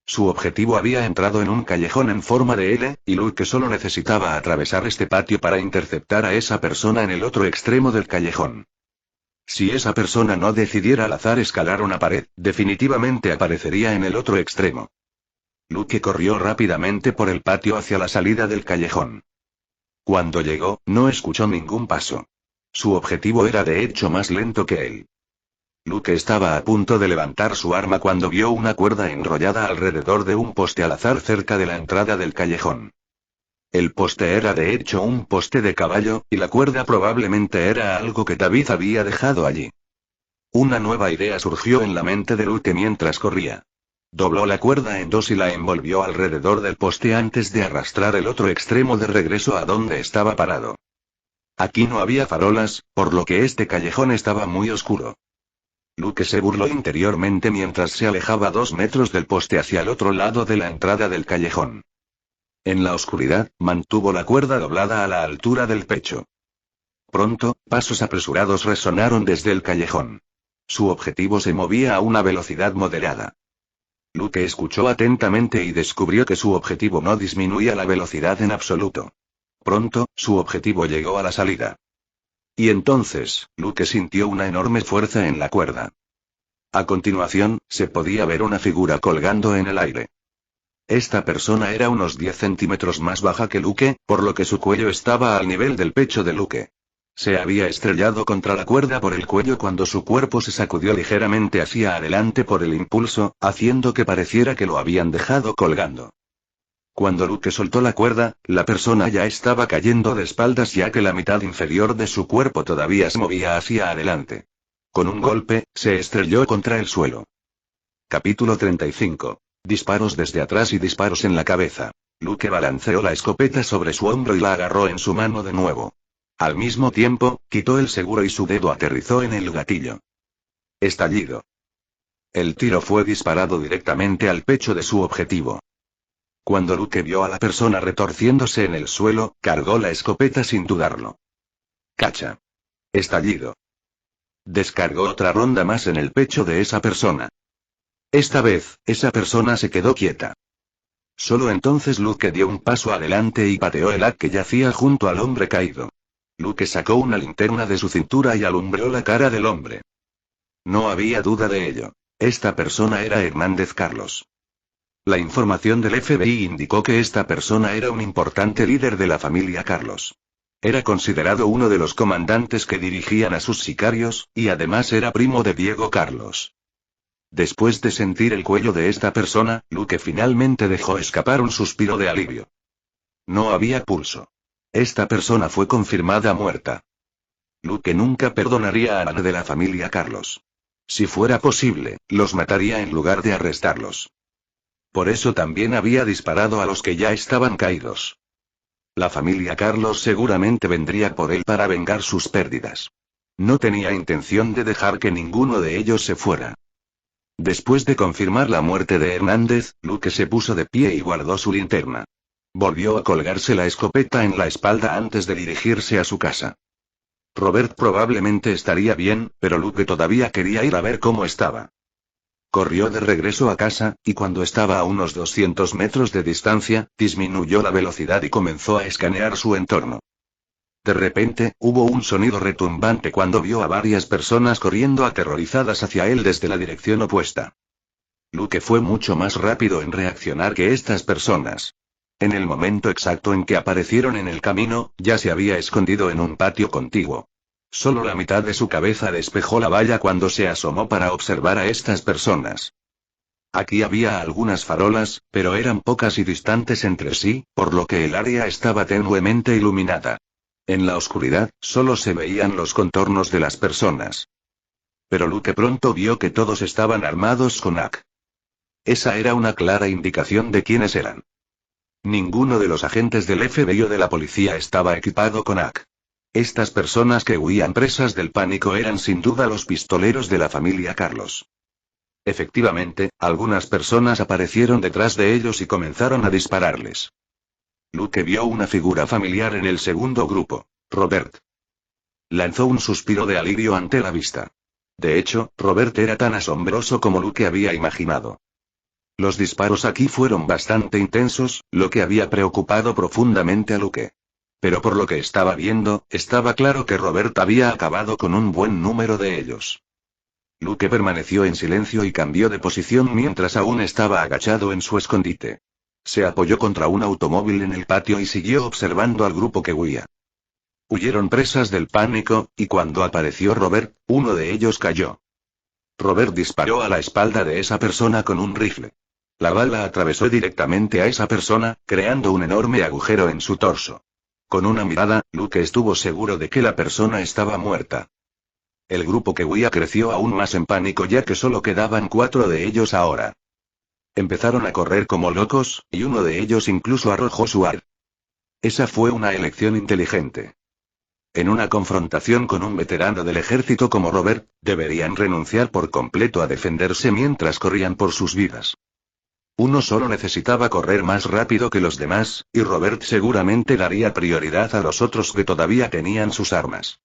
Su objetivo había entrado en un callejón en forma de L, y Luke solo necesitaba atravesar este patio para interceptar a esa persona en el otro extremo del callejón. Si esa persona no decidiera al azar escalar una pared, definitivamente aparecería en el otro extremo. Luke corrió rápidamente por el patio hacia la salida del callejón. Cuando llegó, no escuchó ningún paso. Su objetivo era de hecho más lento que él. Luke estaba a punto de levantar su arma cuando vio una cuerda enrollada alrededor de un poste al azar cerca de la entrada del callejón. El poste era de hecho un poste de caballo, y la cuerda probablemente era algo que David había dejado allí. Una nueva idea surgió en la mente de Luke mientras corría. Dobló la cuerda en 2 y la envolvió alrededor del poste antes de arrastrar el otro extremo de regreso a donde estaba parado. Aquí no había farolas, por lo que este callejón estaba muy oscuro. Luke se burló interiormente mientras se alejaba 2 metros del poste hacia el otro lado de la entrada del callejón. En la oscuridad, mantuvo la cuerda doblada a la altura del pecho. Pronto, pasos apresurados resonaron desde el callejón. Su objetivo se movía a una velocidad moderada. Luke escuchó atentamente y descubrió que su objetivo no disminuía la velocidad en absoluto. Pronto, su objetivo llegó a la salida. Y entonces, Luke sintió una enorme fuerza en la cuerda. A continuación, se podía ver una figura colgando en el aire. Esta persona era unos 10 centímetros más baja que Luke, por lo que su cuello estaba al nivel del pecho de Luke. Se había estrellado contra la cuerda por el cuello cuando su cuerpo se sacudió ligeramente hacia adelante por el impulso, haciendo que pareciera que lo habían dejado colgando. Cuando Luke soltó la cuerda, la persona ya estaba cayendo de espaldas ya que la mitad inferior de su cuerpo todavía se movía hacia adelante. Con un golpe, se estrelló contra el suelo. Capítulo 35. Disparos desde atrás y disparos en la cabeza. Luke balanceó la escopeta sobre su hombro y la agarró en su mano de nuevo. Al mismo tiempo, quitó el seguro y su dedo aterrizó en el gatillo. Estallido. El tiro fue disparado directamente al pecho de su objetivo. Cuando Luke vio a la persona retorciéndose en el suelo, cargó la escopeta sin dudarlo. Cacha. Estallido. Descargó otra ronda más en el pecho de esa persona. Esta vez, esa persona se quedó quieta. Solo entonces Luke dio un paso adelante y pateó el AK que yacía junto al hombre caído. Luke sacó una linterna de su cintura y alumbró la cara del hombre. No había duda de ello. Esta persona era Hernández Carlos. La información del FBI indicó que esta persona era un importante líder de la familia Carlos. Era considerado uno de los comandantes que dirigían a sus sicarios, y además era primo de Diego Carlos. Después de sentir el cuello de esta persona, Luke finalmente dejó escapar un suspiro de alivio. No había pulso. Esta persona fue confirmada muerta. Luke nunca perdonaría a nadie de la familia Carlos. Si fuera posible, los mataría en lugar de arrestarlos. Por eso también había disparado a los que ya estaban caídos. La familia Carlos seguramente vendría por él para vengar sus pérdidas. No tenía intención de dejar que ninguno de ellos se fuera. Después de confirmar la muerte de Hernández, Luke se puso de pie y guardó su linterna. Volvió a colgarse la escopeta en la espalda antes de dirigirse a su casa. Robert probablemente estaría bien, pero Luke todavía quería ir a ver cómo estaba. Corrió de regreso a casa, y cuando estaba a unos 200 metros de distancia, disminuyó la velocidad y comenzó a escanear su entorno. De repente, hubo un sonido retumbante cuando vio a varias personas corriendo aterrorizadas hacia él desde la dirección opuesta. Luke fue mucho más rápido en reaccionar que estas personas. En el momento exacto en que aparecieron en el camino, ya se había escondido en un patio contiguo. Solo la mitad de su cabeza despejó la valla cuando se asomó para observar a estas personas. Aquí había algunas farolas, pero eran pocas y distantes entre sí, por lo que el área estaba tenuemente iluminada. En la oscuridad, solo se veían los contornos de las personas. Pero Luke pronto vio que todos estaban armados con AK. Esa era una clara indicación de quiénes eran. Ninguno de los agentes del FBI o de la policía estaba equipado con AK. Estas personas que huían presas del pánico eran sin duda los pistoleros de la familia Carlos. Efectivamente, algunas personas aparecieron detrás de ellos y comenzaron a dispararles. Luke vio una figura familiar en el segundo grupo, Robert. Lanzó un suspiro de alivio ante la vista. De hecho, Robert era tan asombroso como Luke había imaginado. Los disparos aquí fueron bastante intensos, lo que había preocupado profundamente a Luke. Pero por lo que estaba viendo, estaba claro que Robert había acabado con un buen número de ellos. Luke permaneció en silencio y cambió de posición mientras aún estaba agachado en su escondite. Se apoyó contra un automóvil en el patio y siguió observando al grupo que huía. Huyeron presas del pánico, y cuando apareció Robert, uno de ellos cayó. Robert disparó a la espalda de esa persona con un rifle. La bala atravesó directamente a esa persona, creando un enorme agujero en su torso. Con una mirada, Luke estuvo seguro de que la persona estaba muerta. El grupo que huía creció aún más en pánico ya que solo quedaban 4 de ellos ahora. Empezaron a correr como locos, y uno de ellos incluso arrojó su arma. Esa fue una elección inteligente. En una confrontación con un veterano del ejército como Robert, deberían renunciar por completo a defenderse mientras corrían por sus vidas. Uno solo necesitaba correr más rápido que los demás, y Robert seguramente daría prioridad a los otros que todavía tenían sus armas.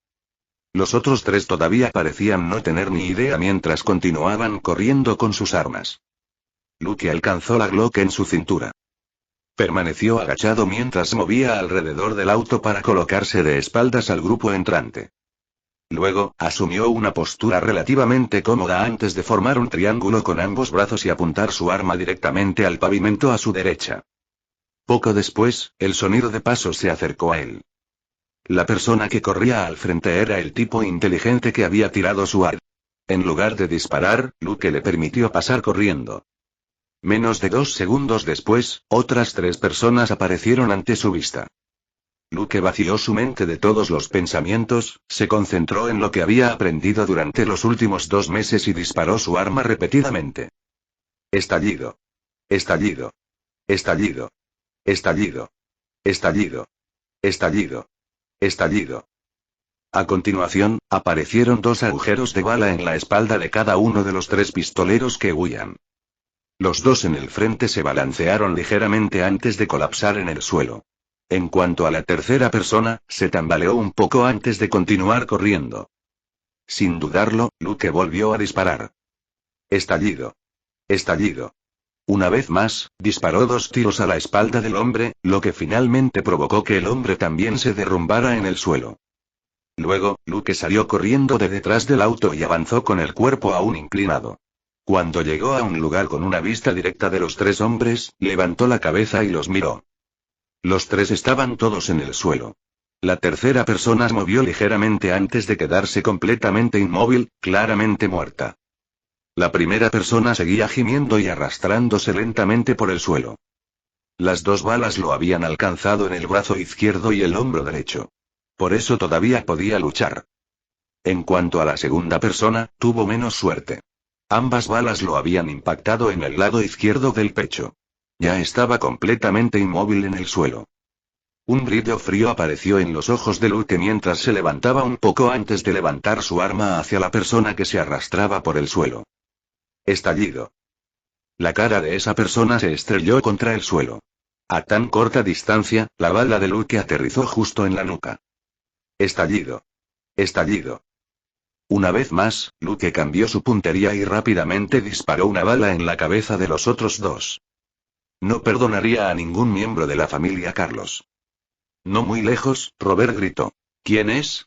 Los otros 3 todavía parecían no tener ni idea mientras continuaban corriendo con sus armas. Luke alcanzó la Glock en su cintura. Permaneció agachado mientras movía alrededor del auto para colocarse de espaldas al grupo entrante. Luego, asumió una postura relativamente cómoda antes de formar un triángulo con ambos brazos y apuntar su arma directamente al pavimento a su derecha. Poco después, el sonido de pasos se acercó a él. La persona que corría al frente era el tipo inteligente que había tirado su arma. En lugar de disparar, Luke le permitió pasar corriendo. Menos de 2 segundos después, otras 3 personas aparecieron ante su vista. Luke vació su mente de todos los pensamientos, se concentró en lo que había aprendido durante los últimos 2 meses y disparó su arma repetidamente. Estallido. Estallido. Estallido. Estallido. Estallido. Estallido. Estallido. A continuación, aparecieron 2 agujeros de bala en la espalda de cada uno de los 3 pistoleros que huían. Los 2 en el frente se balancearon ligeramente antes de colapsar en el suelo. En cuanto a la tercera persona, se tambaleó un poco antes de continuar corriendo. Sin dudarlo, Luke volvió a disparar. Estallido. Estallido. Una vez más, disparó 2 tiros a la espalda del hombre, lo que finalmente provocó que el hombre también se derrumbara en el suelo. Luego, Luke salió corriendo de detrás del auto y avanzó con el cuerpo aún inclinado. Cuando llegó a un lugar con una vista directa de los 3 hombres, levantó la cabeza y los miró. Los 3 estaban todos en el suelo. La tercera persona se movió ligeramente antes de quedarse completamente inmóvil, claramente muerta. La primera persona seguía gimiendo y arrastrándose lentamente por el suelo. Las 2 balas lo habían alcanzado en el brazo izquierdo y el hombro derecho. Por eso todavía podía luchar. En cuanto a la segunda persona, tuvo menos suerte. Ambas balas lo habían impactado en el lado izquierdo del pecho. Ya estaba completamente inmóvil en el suelo. Un brillo frío apareció en los ojos de Luke mientras se levantaba un poco antes de levantar su arma hacia la persona que se arrastraba por el suelo. Estallido. La cara de esa persona se estrelló contra el suelo. A tan corta distancia, la bala de Luke aterrizó justo en la nuca. Estallido. Estallido. Una vez más, Luke cambió su puntería y rápidamente disparó una bala en la cabeza de los otros 2. No perdonaría a ningún miembro de la familia Carlos. No muy lejos, Robert gritó. ¿Quién es?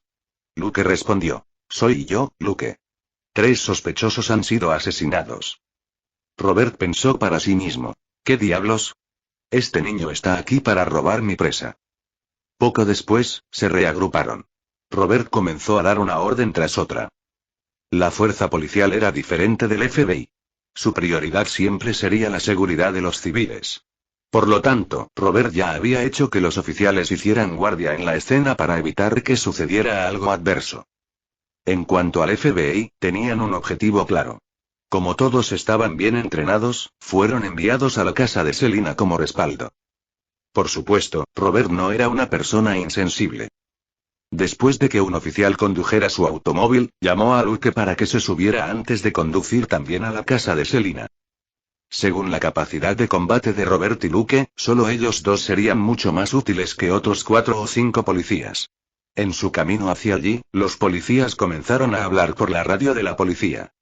Luke respondió. Soy yo, Luke. 3 sospechosos han sido asesinados. Robert pensó para sí mismo. ¿Qué diablos? Este niño está aquí para robar mi presa. Poco después, se reagruparon. Robert comenzó a dar una orden tras otra. La fuerza policial era diferente del FBI. Su prioridad siempre sería la seguridad de los civiles. Por lo tanto, Robert ya había hecho que los oficiales hicieran guardia en la escena para evitar que sucediera algo adverso. En cuanto al FBI, tenían un objetivo claro. Como todos estaban bien entrenados, fueron enviados a la casa de Selina como respaldo. Por supuesto, Robert no era una persona insensible. Después de que un oficial condujera su automóvil, llamó a Luke para que se subiera antes de conducir también a la casa de Selina. Según la capacidad de combate de Robert y Luke, solo ellos 2 serían mucho más útiles que otros 4 o 5 policías. En su camino hacia allí, los policías comenzaron a hablar por la radio de la policía.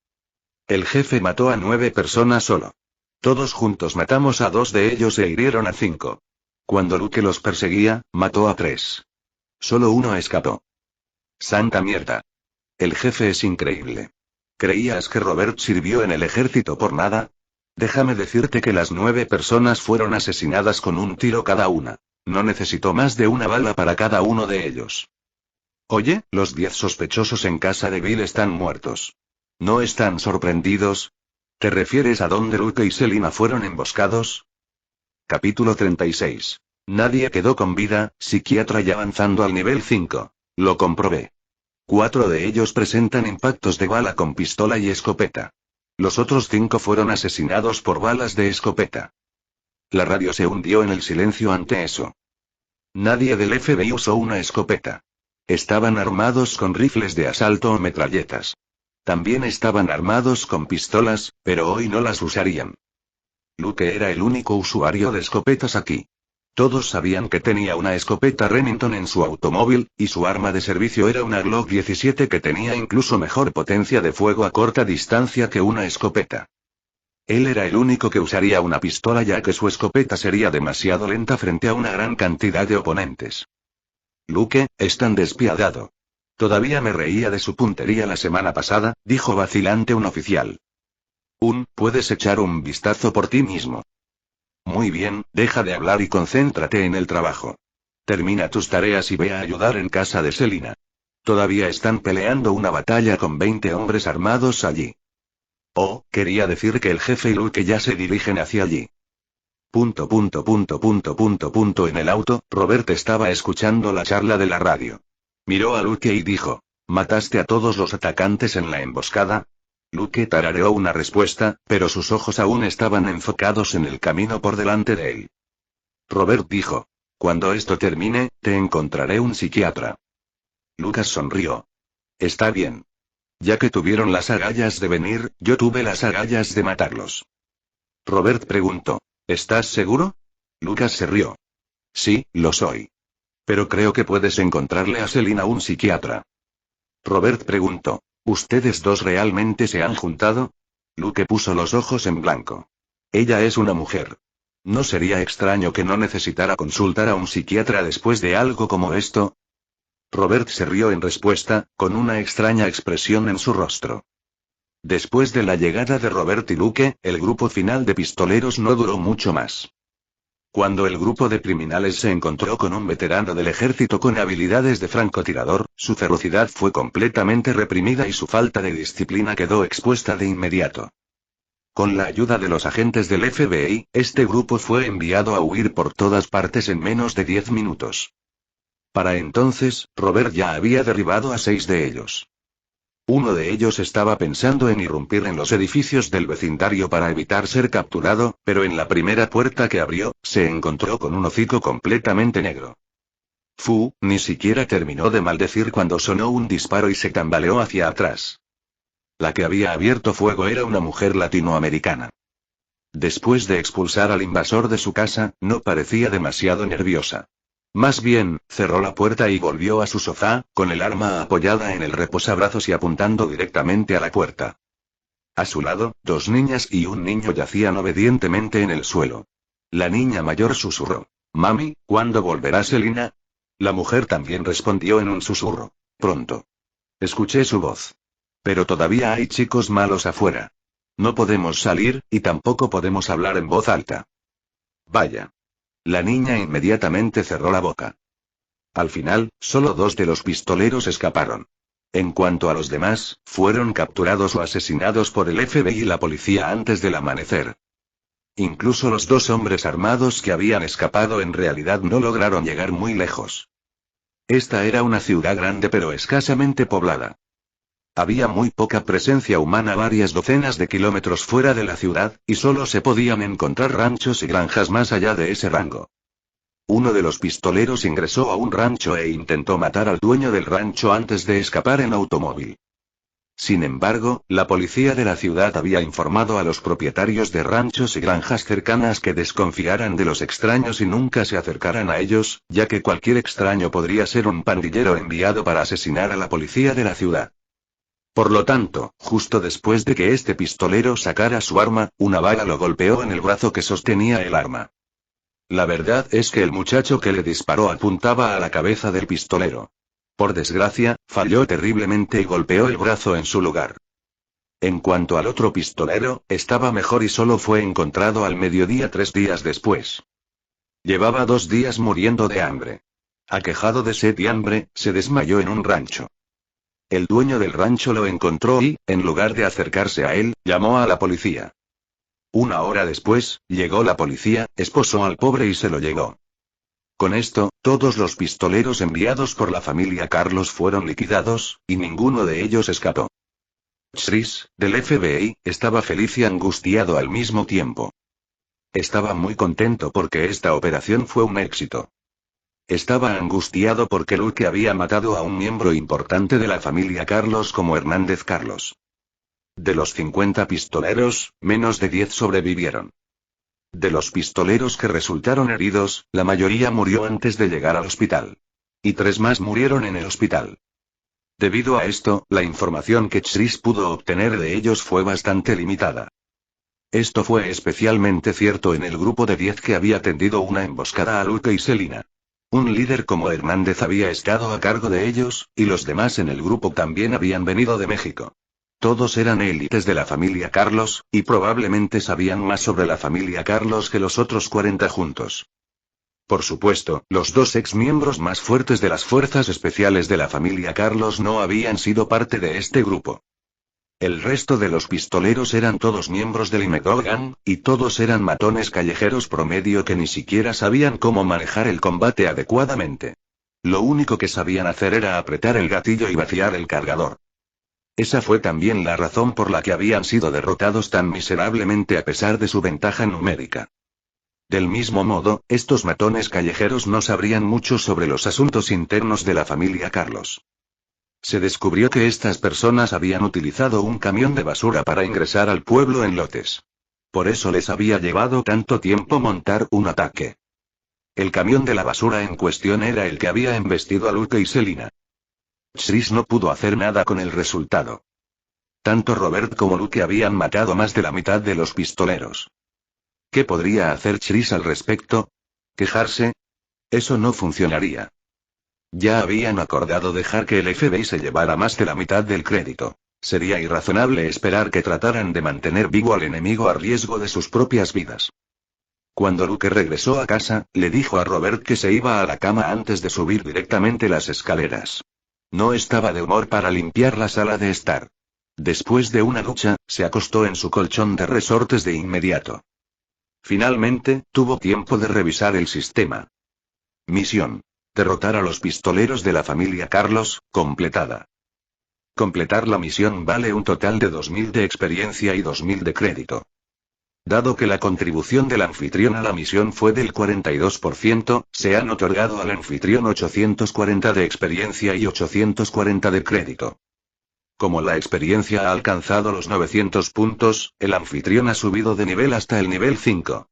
El jefe mató a 9 personas solo. Todos juntos matamos a 2 de ellos e hirieron a 5. Cuando Luke los perseguía, mató a 3. Solo uno escapó. Santa mierda. El jefe es increíble. ¿Creías que Robert sirvió en el ejército por nada? Déjame decirte que las 9 personas fueron asesinadas con un tiro cada una. No necesitó más de una bala para cada uno de ellos. Oye, los 10 sospechosos en casa de Bill están muertos. ¿No están sorprendidos? ¿Te refieres a dónde Luke y Selina fueron emboscados? Capítulo 36. Nadie quedó con vida, psiquiatra y avanzando al nivel 5. Lo comprobé. 4 de ellos presentan impactos de bala con pistola y escopeta. Los otros 5 fueron asesinados por balas de escopeta. La radio se hundió en el silencio ante eso. Nadie del FBI usó una escopeta. Estaban armados con rifles de asalto o metralletas. También estaban armados con pistolas, pero hoy no las usarían. Luke era el único usuario de escopetas aquí. Todos sabían que tenía una escopeta Remington en su automóvil, y su arma de servicio era una Glock 17 que tenía incluso mejor potencia de fuego a corta distancia que una escopeta. Él era el único que usaría una pistola ya que su escopeta sería demasiado lenta frente a una gran cantidad de oponentes. Luke, es tan despiadado. Todavía me reía de su puntería la semana pasada, dijo vacilante un oficial. Puedes echar un vistazo por ti mismo. Muy bien, deja de hablar y concéntrate en el trabajo. Termina tus tareas y ve a ayudar en casa de Selina. Todavía están peleando una batalla con 20 hombres armados allí. Oh, quería decir que el jefe y Luke ya se dirigen hacia allí. En el auto, Robert estaba escuchando la charla de la radio. Miró a Luke y dijo, ¿mataste a todos los atacantes en la emboscada? Luke tarareó una respuesta, pero sus ojos aún estaban enfocados en el camino por delante de él. Robert dijo, cuando esto termine, te encontraré un psiquiatra. Lucas sonrió. Está bien. Ya que tuvieron las agallas de venir, yo tuve las agallas de matarlos. Robert preguntó. ¿Estás seguro? Lucas se rió. Sí, lo soy. Pero creo que puedes encontrarle a Selina un psiquiatra. Robert preguntó. ¿Ustedes dos realmente se han juntado? Luke puso los ojos en blanco. Ella es una mujer. ¿No sería extraño que no necesitara consultar a un psiquiatra después de algo como esto? Robert se rió en respuesta, con una extraña expresión en su rostro. Después de la llegada de Robert y Luke, el grupo final de pistoleros no duró mucho más. Cuando el grupo de criminales se encontró con un veterano del ejército con habilidades de francotirador, su ferocidad fue completamente reprimida y su falta de disciplina quedó expuesta de inmediato. Con la ayuda de los agentes del FBI, este grupo fue enviado a huir por todas partes en menos de 10 minutos. Para entonces, Robert ya había derribado a 6 de ellos. Uno de ellos estaba pensando en irrumpir en los edificios del vecindario para evitar ser capturado, pero en la primera puerta que abrió, se encontró con un hocico completamente negro. Fu, ni siquiera terminó de maldecir cuando sonó un disparo y se tambaleó hacia atrás. La que había abierto fuego era una mujer latinoamericana. Después de expulsar al invasor de su casa, no parecía demasiado nerviosa. Más bien, cerró la puerta y volvió a su sofá, con el arma apoyada en el reposabrazos y apuntando directamente a la puerta. A su lado, 2 niñas y un niño yacían obedientemente en el suelo. La niña mayor susurró. «Mami, ¿cuándo volverá Selina?» La mujer también respondió en un susurro. «Pronto». Escuché su voz. «Pero todavía hay chicos malos afuera. No podemos salir, y tampoco podemos hablar en voz alta». «Vaya». La niña inmediatamente cerró la boca. Al final, solo 2 de los pistoleros escaparon. En cuanto a los demás, fueron capturados o asesinados por el FBI y la policía antes del amanecer. Incluso los 2 hombres armados que habían escapado en realidad no lograron llegar muy lejos. Esta era una ciudad grande pero escasamente poblada. Había muy poca presencia humana varias docenas de kilómetros fuera de la ciudad, y solo se podían encontrar ranchos y granjas más allá de ese rango. Uno de los pistoleros ingresó a un rancho e intentó matar al dueño del rancho antes de escapar en automóvil. Sin embargo, la policía de la ciudad había informado a los propietarios de ranchos y granjas cercanas que desconfiaran de los extraños y nunca se acercaran a ellos, ya que cualquier extraño podría ser un pandillero enviado para asesinar a la policía de la ciudad. Por lo tanto, justo después de que este pistolero sacara su arma, una bala lo golpeó en el brazo que sostenía el arma. La verdad es que el muchacho que le disparó apuntaba a la cabeza del pistolero. Por desgracia, falló terriblemente y golpeó el brazo en su lugar. En cuanto al otro pistolero, estaba mejor y solo fue encontrado al mediodía 3 días después. Llevaba 2 días muriendo de hambre. Aquejado de sed y hambre, se desmayó en un rancho. El dueño del rancho lo encontró y, en lugar de acercarse a él, llamó a la policía. 1 hora después, llegó la policía, esposó al pobre y se lo llevó. Con esto, todos los pistoleros enviados por la familia Carlos fueron liquidados, y ninguno de ellos escapó. Chris, del FBI, estaba feliz y angustiado al mismo tiempo. Estaba muy contento porque esta operación fue un éxito. Estaba angustiado porque Luke había matado a un miembro importante de la familia Carlos como Hernández Carlos. De los 50 pistoleros, menos de 10 sobrevivieron. De los pistoleros que resultaron heridos, la mayoría murió antes de llegar al hospital. Y 3 más murieron en el hospital. Debido a esto, la información que Chris pudo obtener de ellos fue bastante limitada. Esto fue especialmente cierto en el grupo de 10 que había tendido una emboscada a Luke y Selina. Un líder como Hernández había estado a cargo de ellos, y los demás en el grupo también habían venido de México. Todos eran élites de la familia Carlos, y probablemente sabían más sobre la familia Carlos que los otros 40 juntos. Por supuesto, los 2 ex-miembros más fuertes de las fuerzas especiales de la familia Carlos no habían sido parte de este grupo. El resto de los pistoleros eran todos miembros del Imegol Gang, y todos eran matones callejeros promedio que ni siquiera sabían cómo manejar el combate adecuadamente. Lo único que sabían hacer era apretar el gatillo y vaciar el cargador. Esa fue también la razón por la que habían sido derrotados tan miserablemente a pesar de su ventaja numérica. Del mismo modo, estos matones callejeros no sabrían mucho sobre los asuntos internos de la familia Carlos. Se descubrió que estas personas habían utilizado un camión de basura para ingresar al pueblo en lotes. Por eso les había llevado tanto tiempo montar un ataque. El camión de la basura en cuestión era el que había embestido a Luke y Selina. Chris no pudo hacer nada con el resultado. Tanto Robert como Luke habían matado más de la mitad de los pistoleros. ¿Qué podría hacer Chris al respecto? ¿Quejarse? Eso no funcionaría. Ya habían acordado dejar que el FBI se llevara más de la mitad del crédito. Sería irrazonable esperar que trataran de mantener vivo al enemigo a riesgo de sus propias vidas. Cuando Luke regresó a casa, le dijo a Robert que se iba a la cama antes de subir directamente las escaleras. No estaba de humor para limpiar la sala de estar. Después de una ducha, se acostó en su colchón de resortes de inmediato. Finalmente, tuvo tiempo de revisar el sistema. Misión: derrotar a los pistoleros de la familia Carlos, completada. Completar la misión vale un total de 2000 de experiencia y 2000 de crédito. Dado que la contribución del anfitrión a la misión fue del 42%, se han otorgado al anfitrión 840 de experiencia y 840 de crédito. Como la experiencia ha alcanzado los 900 puntos, el anfitrión ha subido de nivel hasta el nivel 5.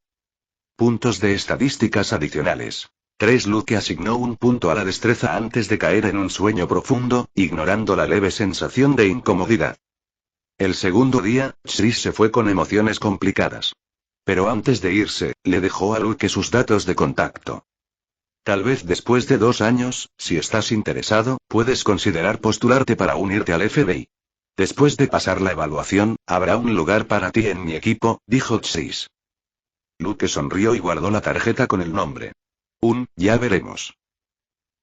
Puntos de estadísticas adicionales. 3. Luke asignó un punto a la destreza antes de caer en un sueño profundo, ignorando la leve sensación de incomodidad. El segundo día, Chris se fue con emociones complicadas. Pero antes de irse, le dejó a Luke sus datos de contacto. Tal vez después de 2 años, si estás interesado, puedes considerar postularte para unirte al FBI. Después de pasar la evaluación, habrá un lugar para ti en mi equipo, dijo Chris. Luke sonrió y guardó la tarjeta con el nombre. Ya veremos.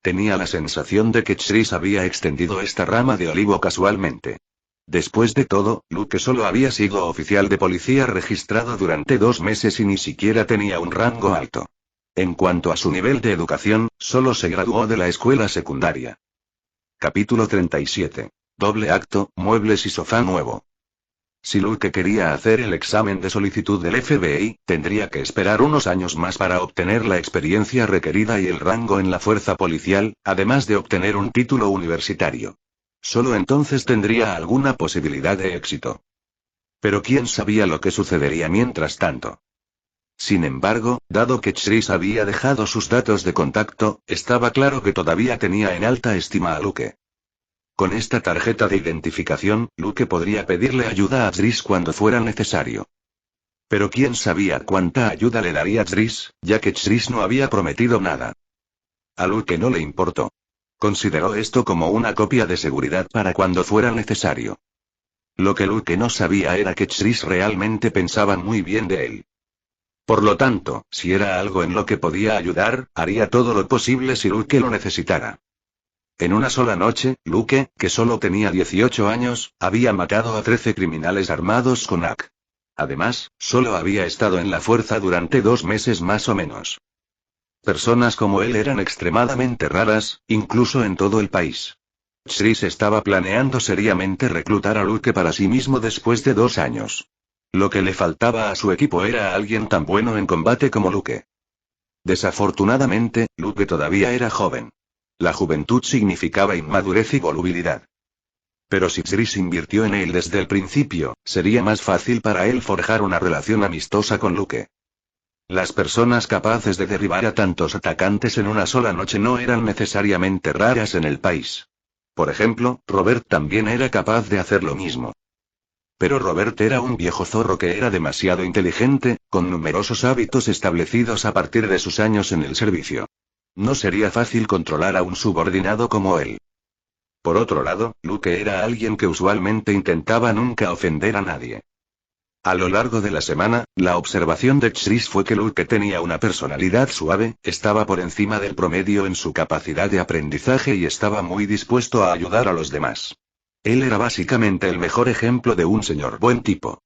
Tenía la sensación de que Chris había extendido esta rama de olivo casualmente. Después de todo, Luke solo había sido oficial de policía registrado durante 2 meses y ni siquiera tenía un rango alto. En cuanto a su nivel de educación, solo se graduó de la escuela secundaria. Capítulo 37. Doble acto, muebles y sofá nuevo. Si Luke quería hacer el examen de solicitud del FBI, tendría que esperar unos años más para obtener la experiencia requerida y el rango en la fuerza policial, además de obtener un título universitario. Solo entonces tendría alguna posibilidad de éxito. Pero quién sabía lo que sucedería mientras tanto. Sin embargo, dado que Chris había dejado sus datos de contacto, estaba claro que todavía tenía en alta estima a Luke. Con esta tarjeta de identificación, Luke podría pedirle ayuda a Chris cuando fuera necesario. Pero quién sabía cuánta ayuda le daría Chris, ya que Chris no había prometido nada. A Luke no le importó. Consideró esto como una copia de seguridad para cuando fuera necesario. Lo que Luke no sabía era que Chris realmente pensaba muy bien de él. Por lo tanto, si era algo en lo que podía ayudar, haría todo lo posible si Luke lo necesitara. En una sola noche, Luke, que solo tenía 18 años, había matado a 13 criminales armados con AK. Además, solo había estado en la fuerza durante 2 meses más o menos. Personas como él eran extremadamente raras, incluso en todo el país. Chris estaba planeando seriamente reclutar a Luke para sí mismo después de 2 años. Lo que le faltaba a su equipo era alguien tan bueno en combate como Luke. Desafortunadamente, Luke todavía era joven. La juventud significaba inmadurez y volubilidad. Pero si Chris invirtió en él desde el principio, sería más fácil para él forjar una relación amistosa con Luke. Las personas capaces de derribar a tantos atacantes en una sola noche no eran necesariamente raras en el país. Por ejemplo, Robert también era capaz de hacer lo mismo. Pero Robert era un viejo zorro que era demasiado inteligente, con numerosos hábitos establecidos a partir de sus años en el servicio. No sería fácil controlar a un subordinado como él. Por otro lado, Luke era alguien que usualmente intentaba nunca ofender a nadie. A lo largo de la semana, la observación de Chris fue que Luke tenía una personalidad suave, estaba por encima del promedio en su capacidad de aprendizaje y estaba muy dispuesto a ayudar a los demás. Él era básicamente el mejor ejemplo de un señor buen tipo.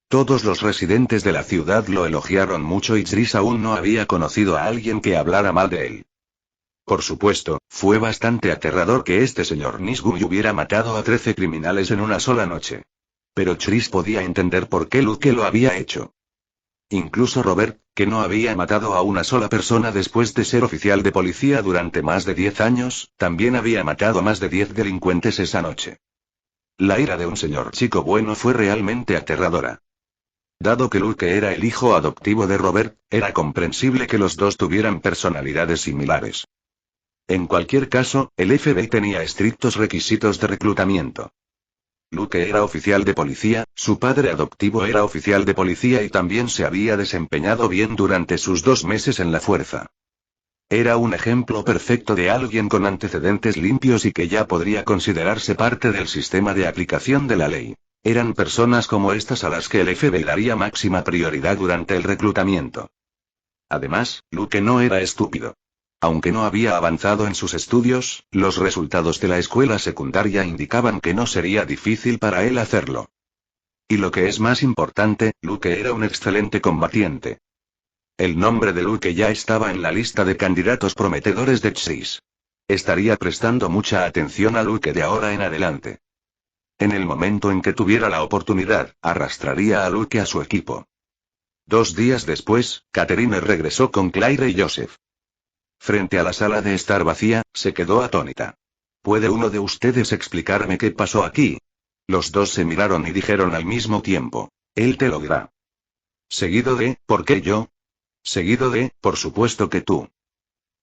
Todos los residentes de la ciudad lo elogiaron mucho y Chris aún no había conocido a alguien que hablara mal de él. Por supuesto, fue bastante aterrador que este señor Nisgumi hubiera matado a 13 criminales en una sola noche. Pero Chris podía entender por qué Luke lo había hecho. Incluso Robert, que no había matado a una sola persona después de ser oficial de policía durante más de 10 años, también había matado a más de 10 delincuentes esa noche. La ira de un señor chico bueno fue realmente aterradora. Dado que Luke era el hijo adoptivo de Robert, era comprensible que los dos tuvieran personalidades similares. En cualquier caso, el FBI tenía estrictos requisitos de reclutamiento. Luke era oficial de policía, su padre adoptivo era oficial de policía y también se había desempeñado bien durante sus 2 meses en la fuerza. Era un ejemplo perfecto de alguien con antecedentes limpios y que ya podría considerarse parte del sistema de aplicación de la ley. Eran personas como estas a las que el FBI daría máxima prioridad durante el reclutamiento. Además, Luke no era estúpido. Aunque no había avanzado en sus estudios, los resultados de la escuela secundaria indicaban que no sería difícil para él hacerlo. Y lo que es más importante, Luke era un excelente combatiente. El nombre de Luke ya estaba en la lista de candidatos prometedores de Chase. Estaría prestando mucha atención a Luke de ahora en adelante. En el momento en que tuviera la oportunidad, arrastraría a Luke a su equipo. 2 días después, Catherine regresó con Claire y Joseph. Frente a la sala de estar vacía, se quedó atónita. ¿Puede uno de ustedes explicarme qué pasó aquí? Los dos se miraron y dijeron al mismo tiempo. Él te lo dirá. Seguido de, ¿por qué yo? Seguido de, por supuesto que tú.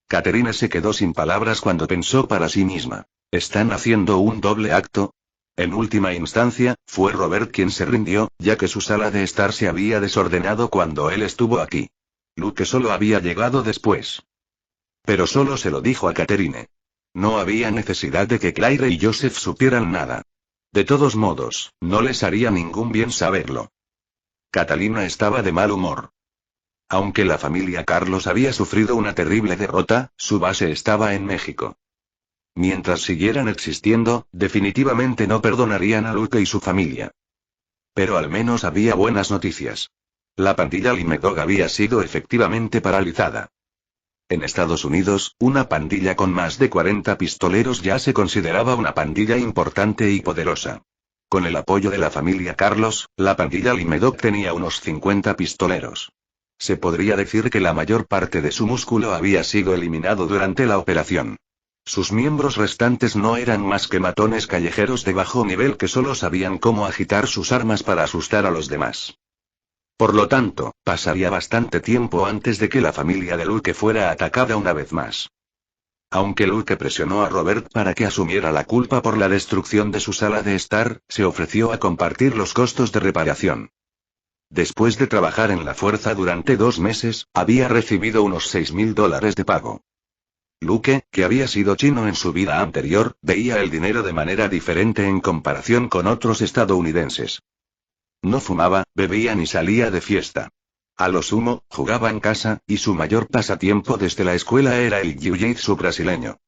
Catherine se quedó sin palabras cuando pensó para sí misma. ¿Están haciendo un doble acto? En última instancia, fue Robert quien se rindió, ya que su sala de estar se había desordenado cuando él estuvo aquí. Luke solo había llegado después. Pero solo se lo dijo a Catherine. No había necesidad de que Claire y Joseph supieran nada. De todos modos, no les haría ningún bien saberlo. Catalina estaba de mal humor. Aunque la familia Carlos había sufrido una terrible derrota, su base estaba en México. Mientras siguieran existiendo, definitivamente no perdonarían a Luke y su familia. Pero al menos había buenas noticias. La pandilla Lime Dog había sido efectivamente paralizada. En Estados Unidos, una pandilla con más de 40 pistoleros ya se consideraba una pandilla importante y poderosa. Con el apoyo de la familia Carlos, la pandilla Lime Dog tenía unos 50 pistoleros. Se podría decir que la mayor parte de su músculo había sido eliminado durante la operación. Sus miembros restantes no eran más que matones callejeros de bajo nivel que solo sabían cómo agitar sus armas para asustar a los demás. Por lo tanto, pasaría bastante tiempo antes de que la familia de Luke fuera atacada una vez más. Aunque Luke presionó a Robert para que asumiera la culpa por la destrucción de su sala de estar, se ofreció a compartir los costos de reparación. Después de trabajar en la fuerza durante 2 meses, había recibido unos $6,000 de pago. Luke, que había sido chino en su vida anterior, veía el dinero de manera diferente en comparación con otros estadounidenses. No fumaba, bebía ni salía de fiesta. A lo sumo, jugaba en casa, y su mayor pasatiempo desde la escuela era el jiu-jitsu brasileño.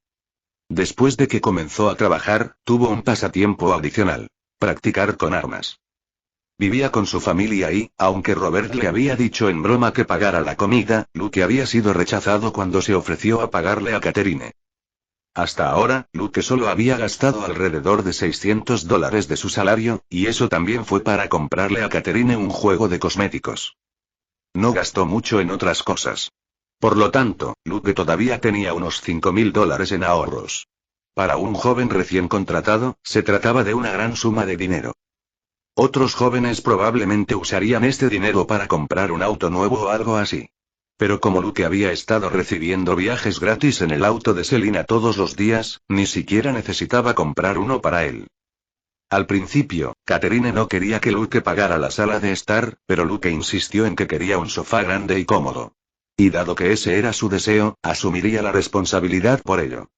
Después de que comenzó a trabajar, tuvo un pasatiempo adicional: practicar con armas. Vivía con su familia y, aunque Robert le había dicho en broma que pagara la comida, Luke había sido rechazado cuando se ofreció a pagarle a Catherine. Hasta ahora, Luke solo había gastado alrededor de $600 de su salario, y eso también fue para comprarle a Catherine un juego de cosméticos. No gastó mucho en otras cosas. Por lo tanto, Luke todavía tenía unos $5,000 en ahorros. Para un joven recién contratado, se trataba de una gran suma de dinero. Otros jóvenes probablemente usarían este dinero para comprar un auto nuevo o algo así. Pero como Luke había estado recibiendo viajes gratis en el auto de Selina todos los días, ni siquiera necesitaba comprar uno para él. Al principio, Catherine no quería que Luke pagara la sala de estar, pero Luke insistió en que quería un sofá grande y cómodo. Y dado que ese era su deseo, asumiría la responsabilidad por ello.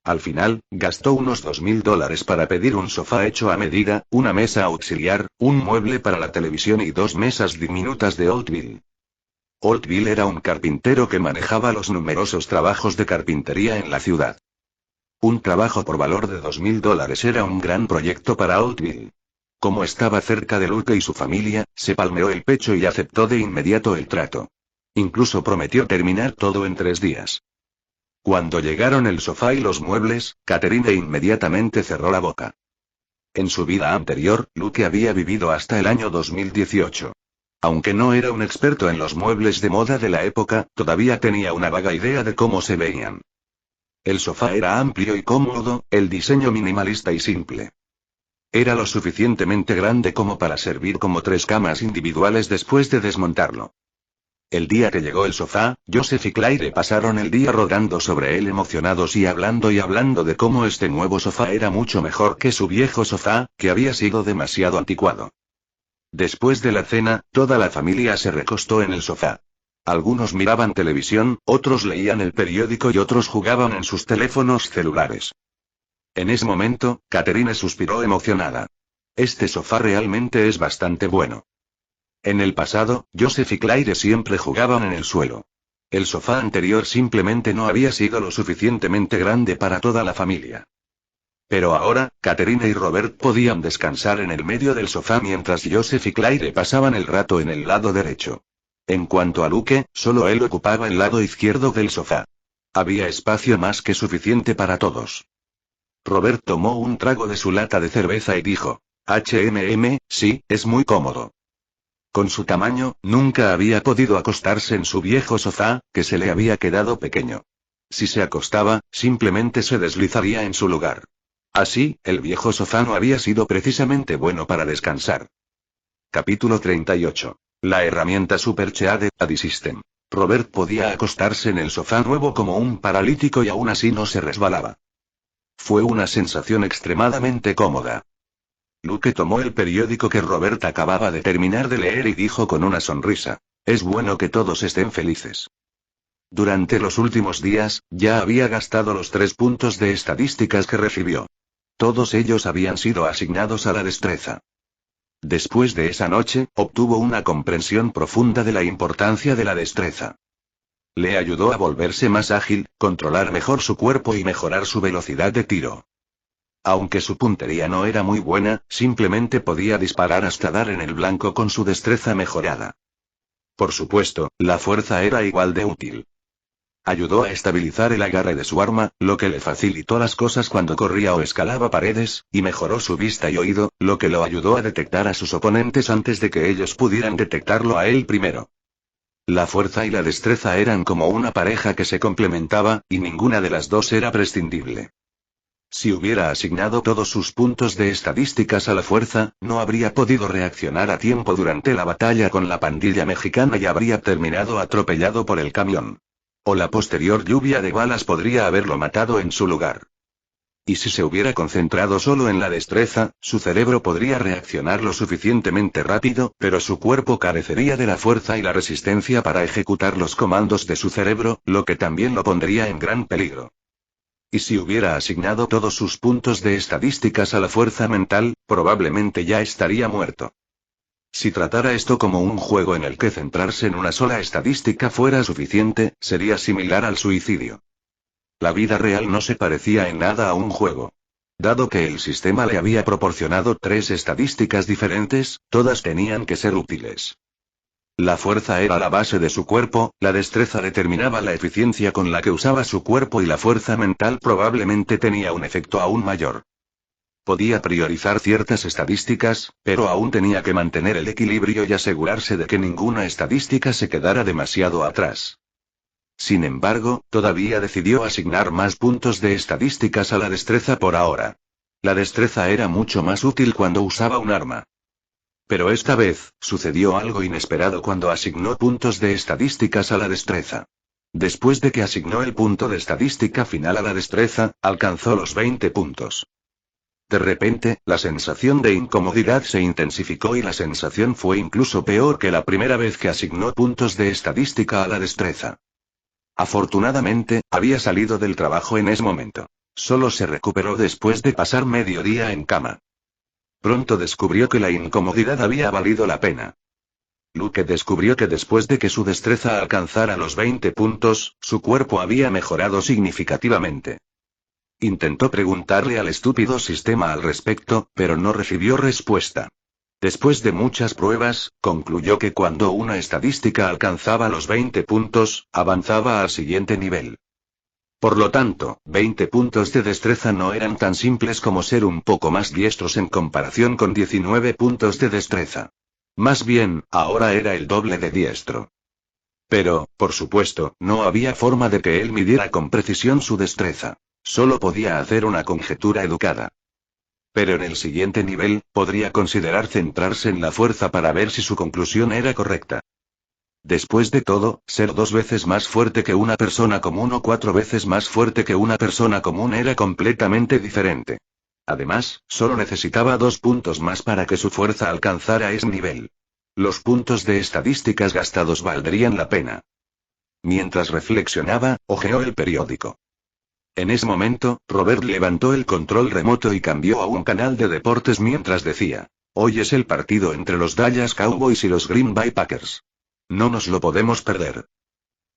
Al final, gastó unos $2,000 para pedir un sofá hecho a medida, una mesa auxiliar, un mueble para la televisión y 2 mesas diminutas de Oldville. Oldville era un carpintero que manejaba los numerosos trabajos de carpintería en la ciudad. Un trabajo por valor de $2,000 era un gran proyecto para Oldville. Como estaba cerca de Luke y su familia, se palmeó el pecho y aceptó de inmediato el trato. Incluso prometió terminar todo en 3 días. Cuando llegaron el sofá y los muebles, Catherine inmediatamente cerró la boca. En su vida anterior, Luke había vivido hasta el año 2018. Aunque no era un experto en los muebles de moda de la época, todavía tenía una vaga idea de cómo se veían. El sofá era amplio y cómodo, el diseño minimalista y simple. Era lo suficientemente grande como para servir como 3 camas individuales después de desmontarlo. El día que llegó el sofá, Joseph y Claire pasaron el día rodando sobre él emocionados y hablando de cómo este nuevo sofá era mucho mejor que su viejo sofá, que había sido demasiado anticuado. Después de la cena, toda la familia se recostó en el sofá. Algunos miraban televisión, otros leían el periódico y otros jugaban en sus teléfonos celulares. En ese momento, Catherine suspiró emocionada. Este sofá realmente es bastante bueno. En el pasado, Joseph y Claire siempre jugaban en el suelo. El sofá anterior simplemente no había sido lo suficientemente grande para toda la familia. Pero ahora, Catherine y Robert podían descansar en el medio del sofá mientras Joseph y Claire pasaban el rato en el lado derecho. En cuanto a Luke, solo él ocupaba el lado izquierdo del sofá. Había espacio más que suficiente para todos. Robert tomó un trago de su lata de cerveza y dijo: sí, es muy cómodo. Con su tamaño, nunca había podido acostarse en su viejo sofá, que se le había quedado pequeño. Si se acostaba, simplemente se deslizaría en su lugar. Así, el viejo sofá no había sido precisamente bueno para descansar. Capítulo 38. La herramienta Supercheade System. Robert podía acostarse en el sofá nuevo como un paralítico y aún así no se resbalaba. Fue una sensación extremadamente cómoda. Luke tomó el periódico que Robert acababa de terminar de leer y dijo con una sonrisa: es bueno que todos estén felices. Durante los últimos días, ya había gastado los 3 puntos de estadísticas que recibió. Todos ellos habían sido asignados a la destreza. Después de esa noche, obtuvo una comprensión profunda de la importancia de la destreza. Le ayudó a volverse más ágil, controlar mejor su cuerpo y mejorar su velocidad de tiro. Aunque su puntería no era muy buena, simplemente podía disparar hasta dar en el blanco con su destreza mejorada. Por supuesto, la fuerza era igual de útil. Ayudó a estabilizar el agarre de su arma, lo que le facilitó las cosas cuando corría o escalaba paredes, y mejoró su vista y oído, lo que lo ayudó a detectar a sus oponentes antes de que ellos pudieran detectarlo a él primero. La fuerza y la destreza eran como una pareja que se complementaba, y ninguna de las dos era prescindible. Si hubiera asignado todos sus puntos de estadísticas a la fuerza, no habría podido reaccionar a tiempo durante la batalla con la pandilla mexicana y habría terminado atropellado por el camión. O la posterior lluvia de balas podría haberlo matado en su lugar. Y si se hubiera concentrado solo en la destreza, su cerebro podría reaccionar lo suficientemente rápido, pero su cuerpo carecería de la fuerza y la resistencia para ejecutar los comandos de su cerebro, lo que también lo pondría en gran peligro. Y si hubiera asignado todos sus puntos de estadísticas a la fuerza mental, probablemente ya estaría muerto. Si tratara esto como un juego en el que centrarse en una sola estadística fuera suficiente, sería similar al suicidio. La vida real no se parecía en nada a un juego. Dado que el sistema le había proporcionado 3 estadísticas diferentes, todas tenían que ser útiles. La fuerza era la base de su cuerpo, la destreza determinaba la eficiencia con la que usaba su cuerpo y la fuerza mental probablemente tenía un efecto aún mayor. Podía priorizar ciertas estadísticas, pero aún tenía que mantener el equilibrio y asegurarse de que ninguna estadística se quedara demasiado atrás. Sin embargo, todavía decidió asignar más puntos de estadísticas a la destreza por ahora. La destreza era mucho más útil cuando usaba un arma. Pero esta vez, sucedió algo inesperado cuando asignó puntos de estadísticas a la destreza. Después de que asignó el punto de estadística final a la destreza, alcanzó los 20 puntos. De repente, la sensación de incomodidad se intensificó y la sensación fue incluso peor que la primera vez que asignó puntos de estadística a la destreza. Afortunadamente, había salido del trabajo en ese momento. Solo se recuperó después de pasar medio día en cama. Pronto descubrió que la incomodidad había valido la pena. Luke descubrió que después de que su destreza alcanzara los 20 puntos, su cuerpo había mejorado significativamente. Intentó preguntarle al estúpido sistema al respecto, pero no recibió respuesta. Después de muchas pruebas, concluyó que cuando una estadística alcanzaba los 20 puntos, avanzaba al siguiente nivel. Por lo tanto, 20 puntos de destreza no eran tan simples como ser un poco más diestros en comparación con 19 puntos de destreza. Más bien, ahora era el doble de diestro. Pero, por supuesto, no había forma de que él midiera con precisión su destreza. Solo podía hacer una conjetura educada. Pero en el siguiente nivel, podría considerar centrarse en la fuerza para ver si su conclusión era correcta. Después de todo, ser 2 veces más fuerte que una persona común o 4 veces más fuerte que una persona común era completamente diferente. Además, solo necesitaba 2 puntos más para que su fuerza alcanzara ese nivel. Los puntos de estadísticas gastados valdrían la pena. Mientras reflexionaba, hojeó el periódico. En ese momento, Robert levantó el control remoto y cambió a un canal de deportes mientras decía: hoy es el partido entre los Dallas Cowboys y los Green Bay Packers. No nos lo podemos perder.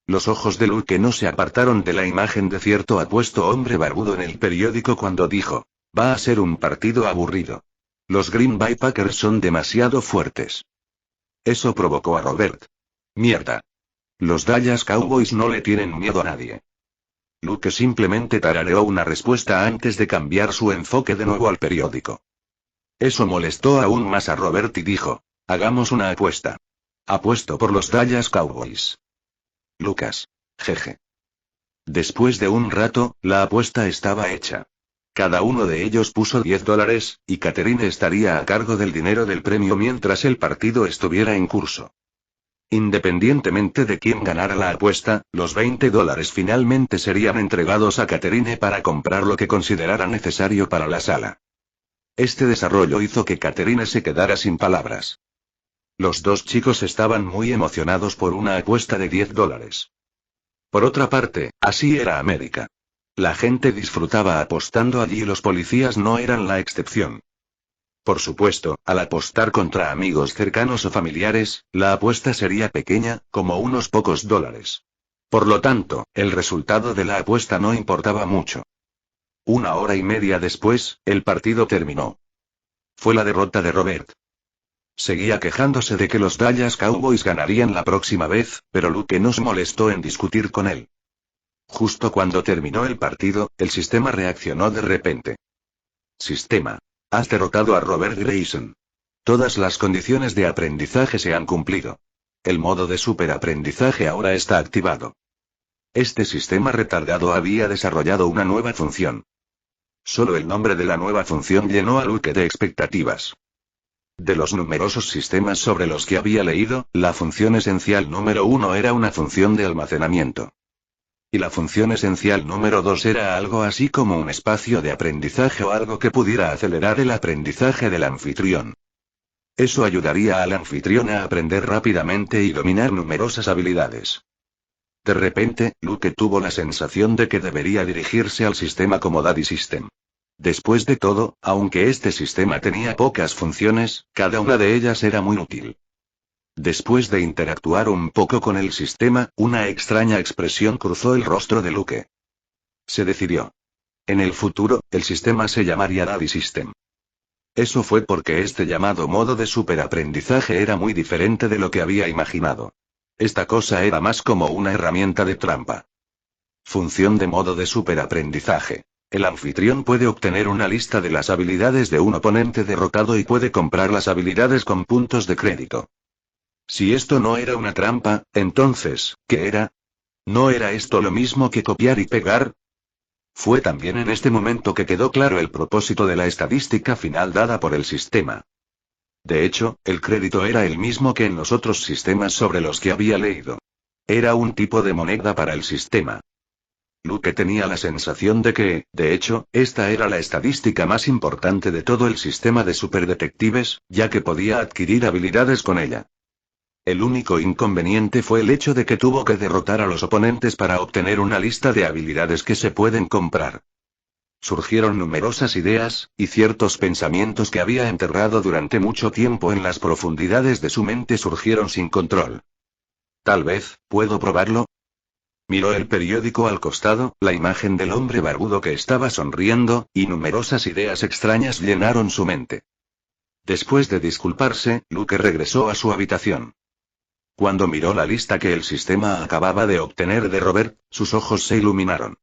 Los ojos de Luke no se apartaron de la imagen de cierto apuesto hombre barbudo en el periódico cuando dijo: va a ser un partido aburrido. Los Green Bay Packers son demasiado fuertes. Eso provocó a Robert. Mierda. Los Dallas Cowboys no le tienen miedo a nadie. Luke simplemente tarareó una respuesta antes de cambiar su enfoque de nuevo al periódico. Eso molestó aún más a Robert y dijo: hagamos una apuesta. Apuesto por los Dallas Cowboys. Lucas. Jeje. Después de un rato, la apuesta estaba hecha. Cada uno de ellos puso $10, y Catherine estaría a cargo del dinero del premio mientras el partido estuviera en curso. Independientemente de quién ganara la apuesta, los $20 finalmente serían entregados a Catherine para comprar lo que considerara necesario para la sala. Este desarrollo hizo que Catherine se quedara sin palabras. Los 2 chicos estaban muy emocionados por una apuesta de $10. Por otra parte, así era América. La gente disfrutaba apostando allí y los policías no eran la excepción. Por supuesto, al apostar contra amigos cercanos o familiares, la apuesta sería pequeña, como unos pocos dólares. Por lo tanto, el resultado de la apuesta no importaba mucho. 1 hora y media después, el partido terminó. Fue la derrota de Robert. Seguía quejándose de que los Dallas Cowboys ganarían la próxima vez, pero Luke no se molestó en discutir con él. Justo cuando terminó el partido, el sistema reaccionó de repente. Sistema. Has derrotado a Robert Grayson. Todas las condiciones de aprendizaje se han cumplido. El modo de superaprendizaje ahora está activado. Este sistema retardado había desarrollado una nueva función. Solo el nombre de la nueva función llenó a Luke de expectativas. De los numerosos sistemas sobre los que había leído, la función esencial número 1 era una función de almacenamiento. Y la función esencial número 2 era algo así como un espacio de aprendizaje o algo que pudiera acelerar el aprendizaje del anfitrión. Eso ayudaría al anfitrión a aprender rápidamente y dominar numerosas habilidades. De repente, Luke tuvo la sensación de que debería dirigirse al sistema como Daddy System. Después de todo, aunque este sistema tenía pocas funciones, cada una de ellas era muy útil. Después de interactuar un poco con el sistema, una extraña expresión cruzó el rostro de Luke. Se decidió. En el futuro, el sistema se llamaría Daddy System. Eso fue porque este llamado modo de superaprendizaje era muy diferente de lo que había imaginado. Esta cosa era más como una herramienta de trampa. Función de modo de superaprendizaje. El anfitrión puede obtener una lista de las habilidades de un oponente derrotado y puede comprar las habilidades con puntos de crédito. Si esto no era una trampa, entonces, ¿qué era? ¿No era esto lo mismo que copiar y pegar? Fue también en este momento que quedó claro el propósito de la estadística final dada por el sistema. De hecho, el crédito era el mismo que en los otros sistemas sobre los que había leído. Era un tipo de moneda para el sistema. Luke tenía la sensación de que, de hecho, esta era la estadística más importante de todo el sistema de superdetectives, ya que podía adquirir habilidades con ella. El único inconveniente fue el hecho de que tuvo que derrotar a los oponentes para obtener una lista de habilidades que se pueden comprar. Surgieron numerosas ideas, y ciertos pensamientos que había enterrado durante mucho tiempo en las profundidades de su mente surgieron sin control. Tal vez, ¿puedo probarlo? Miró el periódico al costado, la imagen del hombre barbudo que estaba sonriendo, y numerosas ideas extrañas llenaron su mente. Después de disculparse, Luke regresó a su habitación. Cuando miró la lista que el sistema acababa de obtener de Robert, sus ojos se iluminaron.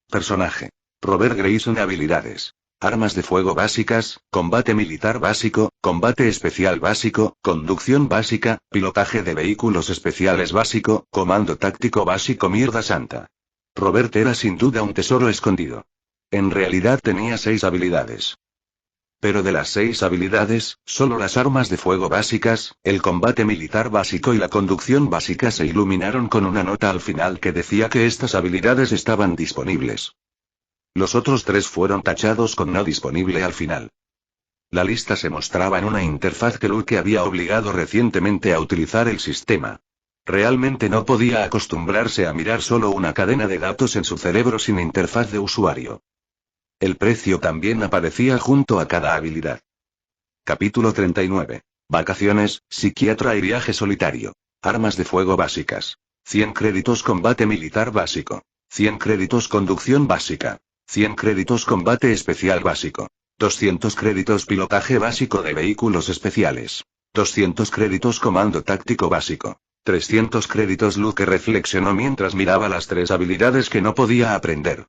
Personaje. Robert Grayson. Habilidades. armas de fuego básicas, combate militar básico, combate especial básico, conducción básica, pilotaje de vehículos especiales básico, comando táctico básico. Mierda santa. Robert era sin duda un tesoro escondido. En realidad tenía 6 habilidades. Pero de las 6 habilidades, solo las armas de fuego básicas, el combate militar básico y la conducción básica se iluminaron con una nota al final que decía que estas habilidades estaban disponibles. Los otros 3 fueron tachados con no disponible al final. La lista se mostraba en una interfaz que Luke había obligado recientemente a utilizar el sistema. Realmente no podía acostumbrarse a mirar solo una cadena de datos en su cerebro sin interfaz de usuario. El precio también aparecía junto a cada habilidad. Capítulo 39. Vacaciones, psiquiatra y viaje solitario. Armas de fuego básicas. 100 créditos combate militar básico. 100 créditos conducción básica. 100 créditos combate especial básico. 200 créditos pilotaje básico de vehículos especiales. 200 créditos comando táctico básico. 300 créditos. Luke reflexionó mientras miraba las 3 habilidades que no podía aprender.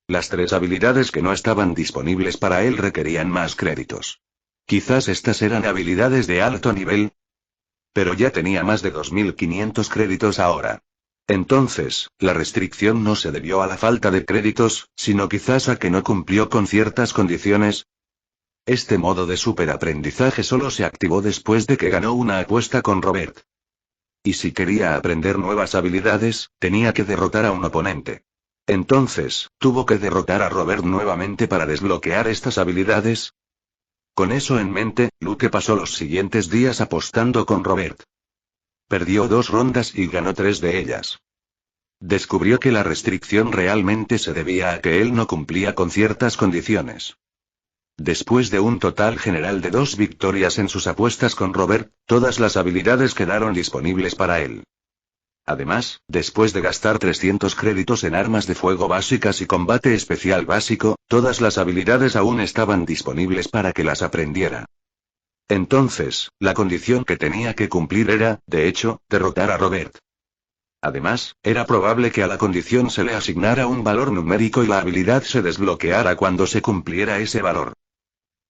Las 3 habilidades que no estaban disponibles para él requerían más créditos. Quizás estas eran habilidades de alto nivel. Pero ya tenía más de 2500 créditos ahora. Entonces, la restricción no se debió a la falta de créditos, sino quizás a que no cumplió con ciertas condiciones. Este modo de superaprendizaje solo se activó después de que ganó una apuesta con Robert. Y si quería aprender nuevas habilidades, tenía que derrotar a un oponente. Entonces, tuvo que derrotar a Robert nuevamente para desbloquear estas habilidades. Con eso en mente, Luke pasó los siguientes días apostando con Robert. Perdió 2 rondas y ganó 3 de ellas. Descubrió que la restricción realmente se debía a que él no cumplía con ciertas condiciones. Después de un total general de 2 victorias en sus apuestas con Robert, todas las habilidades quedaron disponibles para él. Además, después de gastar 300 créditos en armas de fuego básicas y combate especial básico, todas las habilidades aún estaban disponibles para que las aprendiera. Entonces, la condición que tenía que cumplir era, de hecho, derrotar a Robert. Además, era probable que a la condición se le asignara un valor numérico y la habilidad se desbloqueara cuando se cumpliera ese valor.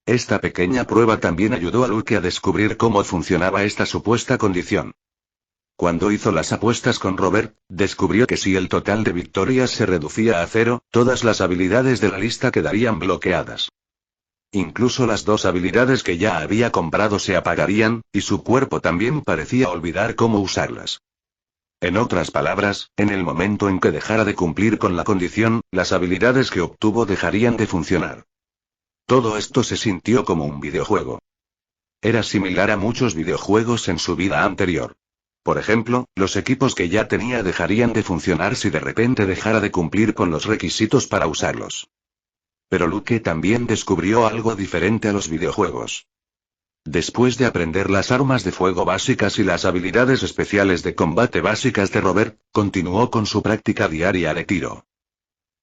Esta pequeña prueba también ayudó a Luke a descubrir cómo funcionaba esta supuesta condición. Cuando hizo las apuestas con Robert, descubrió que si el total de victorias se reducía a 0, todas las habilidades de la lista quedarían bloqueadas. Incluso las 2 habilidades que ya había comprado se apagarían, y su cuerpo también parecía olvidar cómo usarlas. En otras palabras, en el momento en que dejara de cumplir con la condición, las habilidades que obtuvo dejarían de funcionar. Todo esto se sintió como un videojuego. Era similar a muchos videojuegos en su vida anterior. Por ejemplo, los equipos que ya tenía dejarían de funcionar si de repente dejara de cumplir con los requisitos para usarlos. Pero Luke también descubrió algo diferente a los videojuegos. Después de aprender las armas de fuego básicas y las habilidades especiales de combate básicas de Robert, continuó con su práctica diaria de tiro.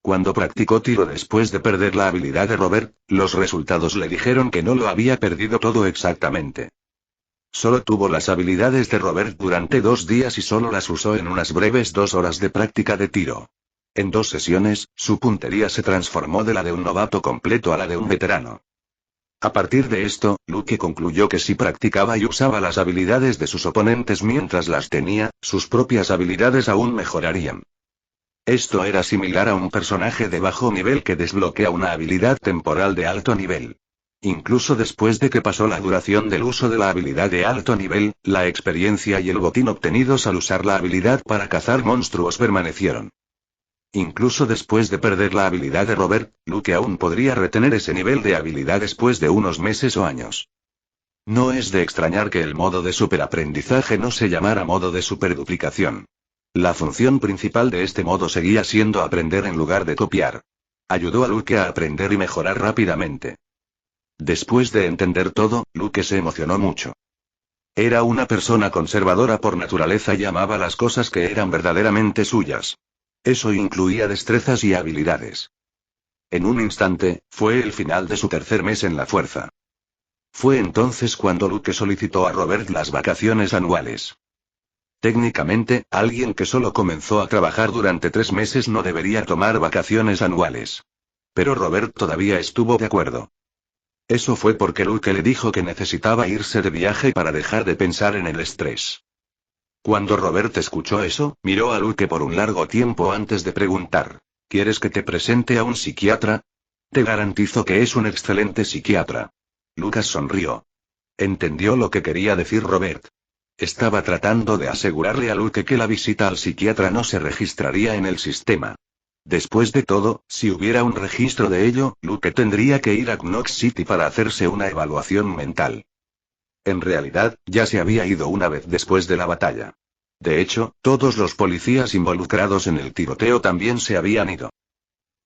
Cuando practicó tiro después de perder la habilidad de Robert, los resultados le dijeron que no lo había perdido todo exactamente. Solo tuvo las habilidades de Robert durante 2 días y solo las usó en unas breves 2 horas de práctica de tiro. En 2 sesiones, su puntería se transformó de la de un novato completo a la de un veterano. A partir de esto, Luke concluyó que si practicaba y usaba las habilidades de sus oponentes mientras las tenía, sus propias habilidades aún mejorarían. Esto era similar a un personaje de bajo nivel que desbloquea una habilidad temporal de alto nivel. Incluso después de que pasó la duración del uso de la habilidad de alto nivel, la experiencia y el botín obtenidos al usar la habilidad para cazar monstruos permanecieron. Incluso después de perder la habilidad de Robert, Luke aún podría retener ese nivel de habilidad después de unos meses o años. No es de extrañar que el modo de superaprendizaje no se llamara modo de superduplicación. La función principal de este modo seguía siendo aprender en lugar de copiar. Ayudó a Luke a aprender y mejorar rápidamente. Después de entender todo, Luke se emocionó mucho. Era una persona conservadora por naturaleza y amaba las cosas que eran verdaderamente suyas. Eso incluía destrezas y habilidades. En un instante, fue el final de su 3er mes en la fuerza. Fue entonces cuando Luke solicitó a Robert las vacaciones anuales. Técnicamente, alguien que solo comenzó a trabajar durante 3 meses no debería tomar vacaciones anuales. Pero Robert todavía estuvo de acuerdo. Eso fue porque Luke le dijo que necesitaba irse de viaje para dejar de pensar en el estrés. Cuando Robert escuchó eso, miró a Luke por un largo tiempo antes de preguntar: ¿Quieres que te presente a un psiquiatra? Te garantizo que es un excelente psiquiatra. Lucas sonrió. Entendió lo que quería decir Robert. Estaba tratando de asegurarle a Luke que la visita al psiquiatra no se registraría en el sistema. Después de todo, si hubiera un registro de ello, Luke tendría que ir a Knox City para hacerse una evaluación mental. En realidad, ya se había ido una vez después de la batalla. De hecho, todos los policías involucrados en el tiroteo también se habían ido.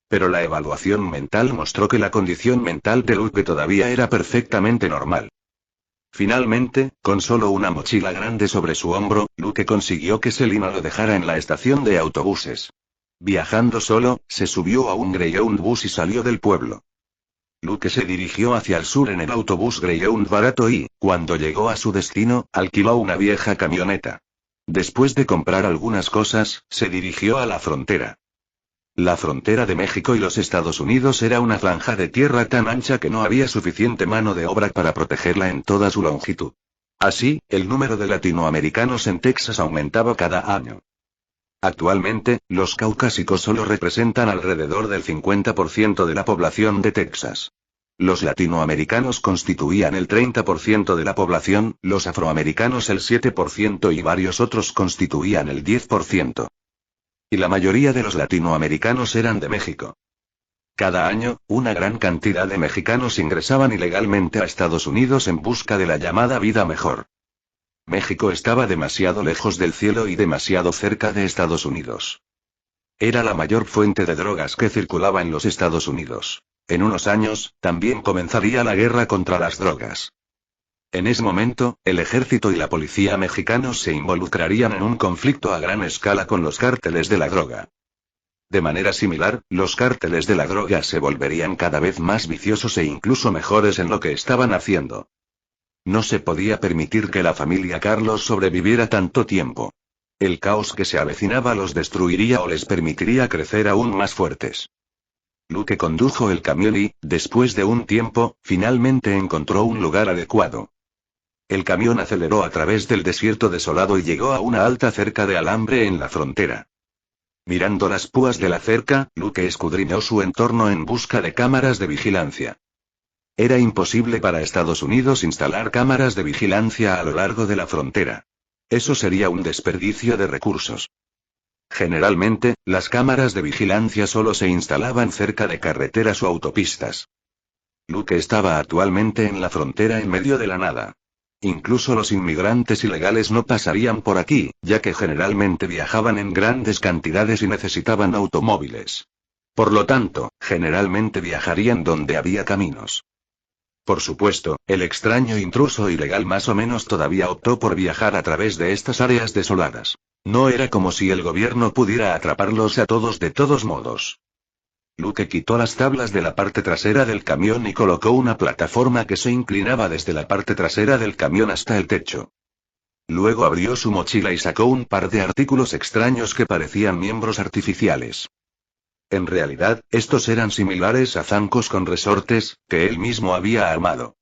Pero la evaluación mental mostró que la condición mental de Luke todavía era perfectamente normal. Finalmente, con solo una mochila grande sobre su hombro, Luke consiguió que Selina lo dejara en la estación de autobuses. Viajando solo, se subió a un Greyhound bus y salió del pueblo. Luke se dirigió hacia el sur en el autobús Greyhound barato y, cuando llegó a su destino, alquiló una vieja camioneta. Después de comprar algunas cosas, se dirigió a la frontera. La frontera de México y los Estados Unidos era una franja de tierra tan ancha que no había suficiente mano de obra para protegerla en toda su longitud. Así, el número de latinoamericanos en Texas aumentaba cada año. Actualmente, los caucásicos solo representan alrededor del 50% de la población de Texas. Los latinoamericanos constituían el 30% de la población, los afroamericanos el 7% y varios otros constituían el 10%. Y la mayoría de los latinoamericanos eran de México. Cada año, una gran cantidad de mexicanos ingresaban ilegalmente a Estados Unidos en busca de la llamada vida mejor. México estaba demasiado lejos del cielo y demasiado cerca de Estados Unidos. Era la mayor fuente de drogas que circulaba en los Estados Unidos. En unos años, también comenzaría la guerra contra las drogas. En ese momento, el ejército y la policía mexicanos se involucrarían en un conflicto a gran escala con los cárteles de la droga. De manera similar, los cárteles de la droga se volverían cada vez más viciosos e incluso mejores en lo que estaban haciendo. No se podía permitir que la familia Carlos sobreviviera tanto tiempo. El caos que se avecinaba los destruiría o les permitiría crecer aún más fuertes. Luke condujo el camión y, después de un tiempo, finalmente encontró un lugar adecuado. El camión aceleró a través del desierto desolado y llegó a una alta cerca de alambre en la frontera. Mirando las púas de la cerca, Luke escudriñó su entorno en busca de cámaras de vigilancia. Era imposible para Estados Unidos instalar cámaras de vigilancia a lo largo de la frontera. Eso sería un desperdicio de recursos. Generalmente, las cámaras de vigilancia solo se instalaban cerca de carreteras o autopistas. Luke estaba actualmente en la frontera en medio de la nada. Incluso los inmigrantes ilegales no pasarían por aquí, ya que generalmente viajaban en grandes cantidades y necesitaban automóviles. Por lo tanto, generalmente viajarían donde había caminos. Por supuesto, el extraño intruso ilegal más o menos todavía optó por viajar a través de estas áreas desoladas. No era como si el gobierno pudiera atraparlos a todos de todos modos. Luke quitó las tablas de la parte trasera del camión y colocó una plataforma que se inclinaba desde la parte trasera del camión hasta el techo. Luego abrió su mochila y sacó un par de artículos extraños que parecían miembros artificiales. En realidad, estos eran similares a zancos con resortes, que él mismo había armado.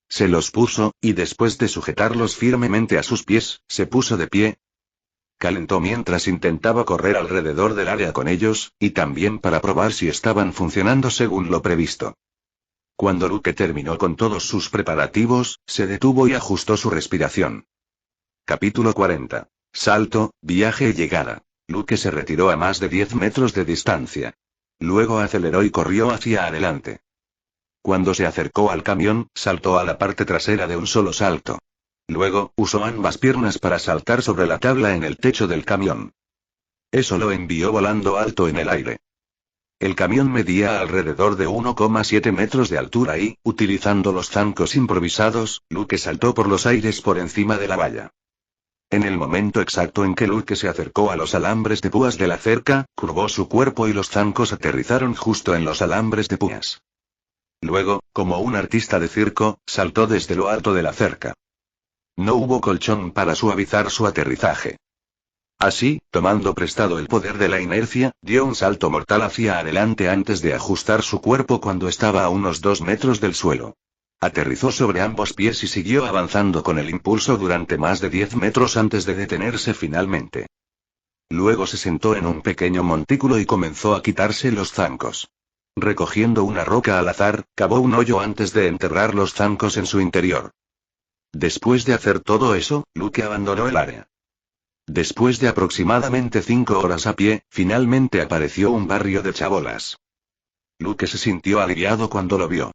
Se los puso, y después de sujetarlos firmemente a sus pies, se puso de pie. Calentó mientras intentaba correr alrededor del área con ellos, y también para probar si estaban funcionando según lo previsto. Cuando Luke terminó con todos sus preparativos, se detuvo y ajustó su respiración. Capítulo 40. Salto, viaje y llegada. Luke se retiró a más de 10 metros de distancia. Luego aceleró y corrió hacia adelante. Cuando se acercó al camión, saltó a la parte trasera de un solo salto. Luego, usó ambas piernas para saltar sobre la tabla en el techo del camión. Eso lo envió volando alto en el aire. El camión medía alrededor de 1,7 metros de altura y, utilizando los zancos improvisados, Luke saltó por los aires por encima de la valla. En el momento exacto en que Luke se acercó a los alambres de púas de la cerca, curvó su cuerpo y los zancos aterrizaron justo en los alambres de púas. Luego, como un artista de circo, saltó desde lo alto de la cerca. No hubo colchón para suavizar su aterrizaje. Así, tomando prestado el poder de la inercia, dio un salto mortal hacia adelante antes de ajustar su cuerpo cuando estaba a unos 2 metros del suelo. Aterrizó sobre ambos pies y siguió avanzando con el impulso durante más de 10 metros antes de detenerse finalmente. Luego se sentó en un pequeño montículo y comenzó a quitarse los zancos. Recogiendo una roca al azar, cavó un hoyo antes de enterrar los zancos en su interior. Después de hacer todo eso, Luke abandonó el área. Después de aproximadamente 5 horas a pie, finalmente apareció un barrio de chabolas. Luke se sintió aliviado cuando lo vio.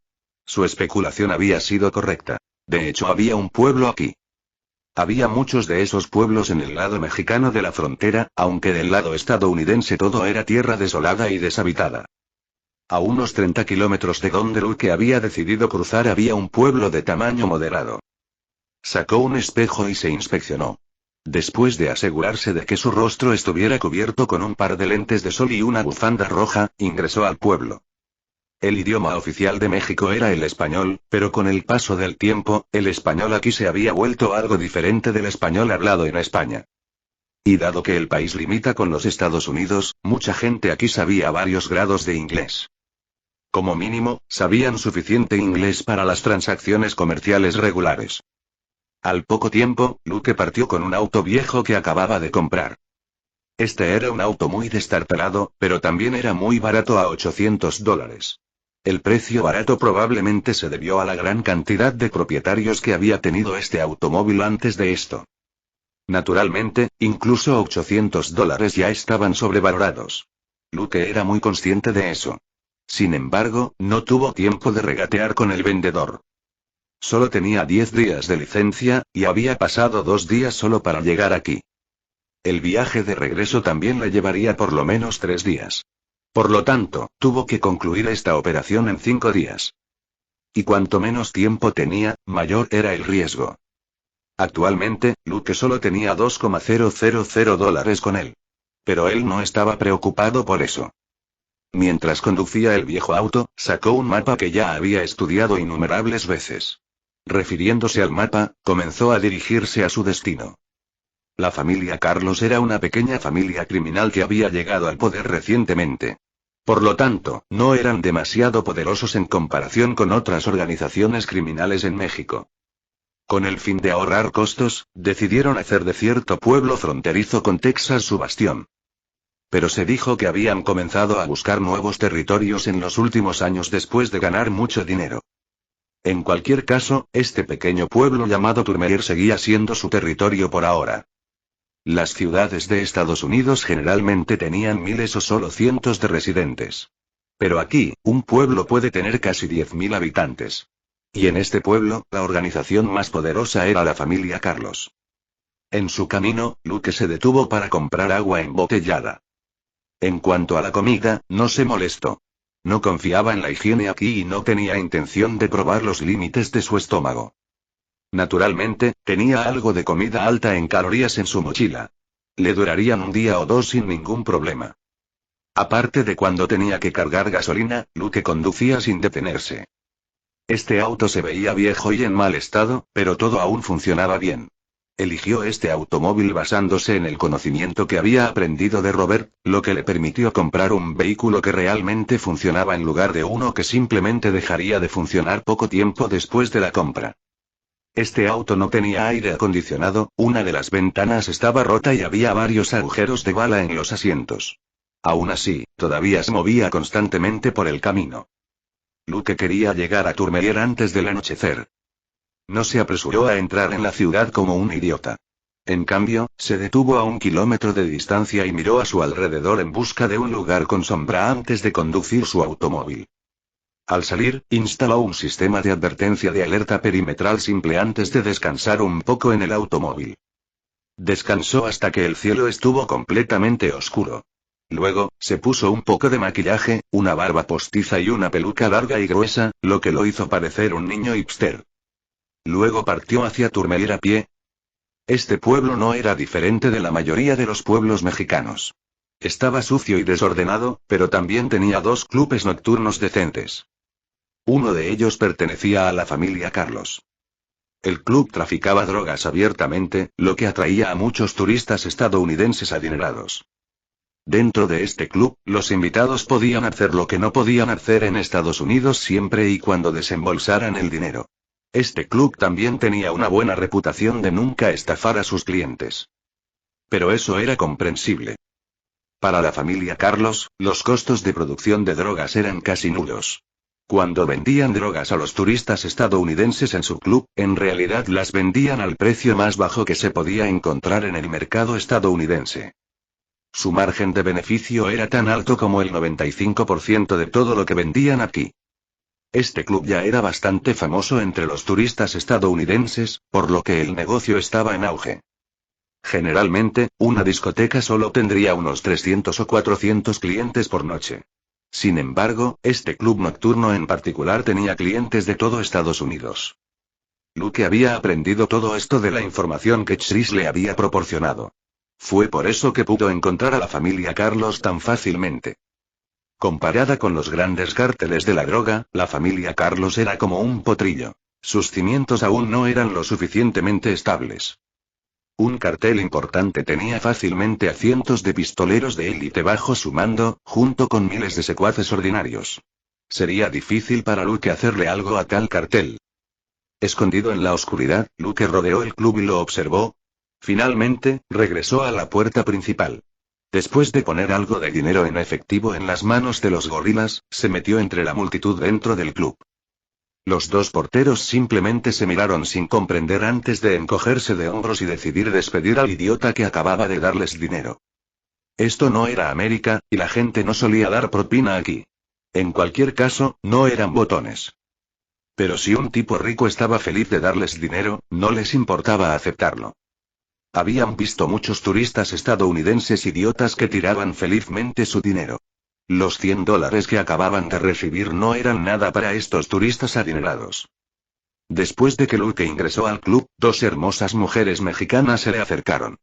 Su especulación había sido correcta. De hecho, había un pueblo aquí. Había muchos de esos pueblos en el lado mexicano de la frontera, aunque del lado estadounidense todo era tierra desolada y deshabitada. A unos 30 kilómetros de donde Luke había decidido cruzar había un pueblo de tamaño moderado. Sacó un espejo y se inspeccionó. Después de asegurarse de que su rostro estuviera cubierto con un par de lentes de sol y una bufanda roja, ingresó al pueblo. El idioma oficial de México era el español, pero con el paso del tiempo, el español aquí se había vuelto algo diferente del español hablado en España. Y dado que el país limita con los Estados Unidos, mucha gente aquí sabía varios grados de inglés. Como mínimo, sabían suficiente inglés para las transacciones comerciales regulares. Al poco tiempo, Luke partió con un auto viejo que acababa de comprar. Este era un auto muy destartalado, pero también era muy barato a $800. El precio barato probablemente se debió a la gran cantidad de propietarios que había tenido este automóvil antes de esto. Naturalmente, incluso $800 ya estaban sobrevalorados. Luke era muy consciente de eso. Sin embargo, no tuvo tiempo de regatear con el vendedor. Solo tenía 10 días de licencia, y había pasado 2 días solo para llegar aquí. El viaje de regreso también le llevaría por lo menos 3 días. Por lo tanto, tuvo que concluir esta operación en 5 días. Y cuanto menos tiempo tenía, mayor era el riesgo. Actualmente, Luke solo tenía $2,000 con él. Pero él no estaba preocupado por eso. Mientras conducía el viejo auto, sacó un mapa que ya había estudiado innumerables veces. Refiriéndose al mapa, comenzó a dirigirse a su destino. La familia Carlos era una pequeña familia criminal que había llegado al poder recientemente. Por lo tanto, no eran demasiado poderosos en comparación con otras organizaciones criminales en México. Con el fin de ahorrar costos, decidieron hacer de cierto pueblo fronterizo con Texas su bastión. Pero se dijo que habían comenzado a buscar nuevos territorios en los últimos años después de ganar mucho dinero. En cualquier caso, este pequeño pueblo llamado Tourmaline seguía siendo su territorio por ahora. Las ciudades de Estados Unidos generalmente tenían miles o solo cientos de residentes. Pero aquí, un pueblo puede tener casi 10.000 habitantes. Y en este pueblo, la organización más poderosa era la familia Carlos. En su camino, Luke se detuvo para comprar agua embotellada. En cuanto a la comida, no se molestó. No confiaba en la higiene aquí y no tenía intención de probar los límites de su estómago. Naturalmente, tenía algo de comida alta en calorías en su mochila. Le durarían un día o dos sin ningún problema. Aparte de cuando tenía que cargar gasolina, Luke conducía sin detenerse. Este auto se veía viejo y en mal estado, pero todo aún funcionaba bien. Eligió este automóvil basándose en el conocimiento que había aprendido de Robert, lo que le permitió comprar un vehículo que realmente funcionaba en lugar de uno que simplemente dejaría de funcionar poco tiempo después de la compra. Este auto no tenía aire acondicionado, una de las ventanas estaba rota y había varios agujeros de bala en los asientos. Aún así, todavía se movía constantemente por el camino. Luke quería llegar a Tourmaline antes del anochecer. No se apresuró a entrar en la ciudad como un idiota. En cambio, se detuvo a 1 kilómetro de distancia y miró a su alrededor en busca de un lugar con sombra antes de conducir su automóvil. Al salir, instaló un sistema de advertencia de alerta perimetral simple antes de descansar un poco en el automóvil. Descansó hasta que el cielo estuvo completamente oscuro. Luego, se puso un poco de maquillaje, una barba postiza y una peluca larga y gruesa, lo que lo hizo parecer un niño hipster. Luego partió hacia Tourmaline a pie. Este pueblo no era diferente de la mayoría de los pueblos mexicanos. Estaba sucio y desordenado, pero también tenía 2 clubes nocturnos decentes. Uno de ellos pertenecía a la familia Carlos. El club traficaba drogas abiertamente, lo que atraía a muchos turistas estadounidenses adinerados. Dentro de este club, los invitados podían hacer lo que no podían hacer en Estados Unidos siempre y cuando desembolsaran el dinero. Este club también tenía una buena reputación de nunca estafar a sus clientes. Pero eso era comprensible. Para la familia Carlos, los costos de producción de drogas eran casi nulos. Cuando vendían drogas a los turistas estadounidenses en su club, en realidad las vendían al precio más bajo que se podía encontrar en el mercado estadounidense. Su margen de beneficio era tan alto como el 95% de todo lo que vendían aquí. Este club ya era bastante famoso entre los turistas estadounidenses, por lo que el negocio estaba en auge. Generalmente, una discoteca solo tendría unos 300 o 400 clientes por noche. Sin embargo, este club nocturno en particular tenía clientes de todo Estados Unidos. Luke había aprendido todo esto de la información que Chris le había proporcionado. Fue por eso que pudo encontrar a la familia Carlos tan fácilmente. Comparada con los grandes cárteles de la droga, la familia Carlos era como un potrillo. Sus cimientos aún no eran lo suficientemente estables. Un cartel importante tenía fácilmente a cientos de pistoleros de élite bajo su mando, junto con miles de secuaces ordinarios. Sería difícil para Luke hacerle algo a tal cartel. Escondido en la oscuridad, Luke rodeó el club y lo observó. Finalmente, regresó a la puerta principal. Después de poner algo de dinero en efectivo en las manos de los gorilas, se metió entre la multitud dentro del club. Los dos porteros simplemente se miraron sin comprender antes de encogerse de hombros y decidir despedir al idiota que acababa de darles dinero. Esto no era América, y la gente no solía dar propina aquí. En cualquier caso, no eran botones. Pero si un tipo rico estaba feliz de darles dinero, no les importaba aceptarlo. Habían visto muchos turistas estadounidenses idiotas que tiraban felizmente su dinero. Los $100 que acababan de recibir no eran nada para estos turistas adinerados. Después de que Luke ingresó al club, dos hermosas mujeres mexicanas se le acercaron.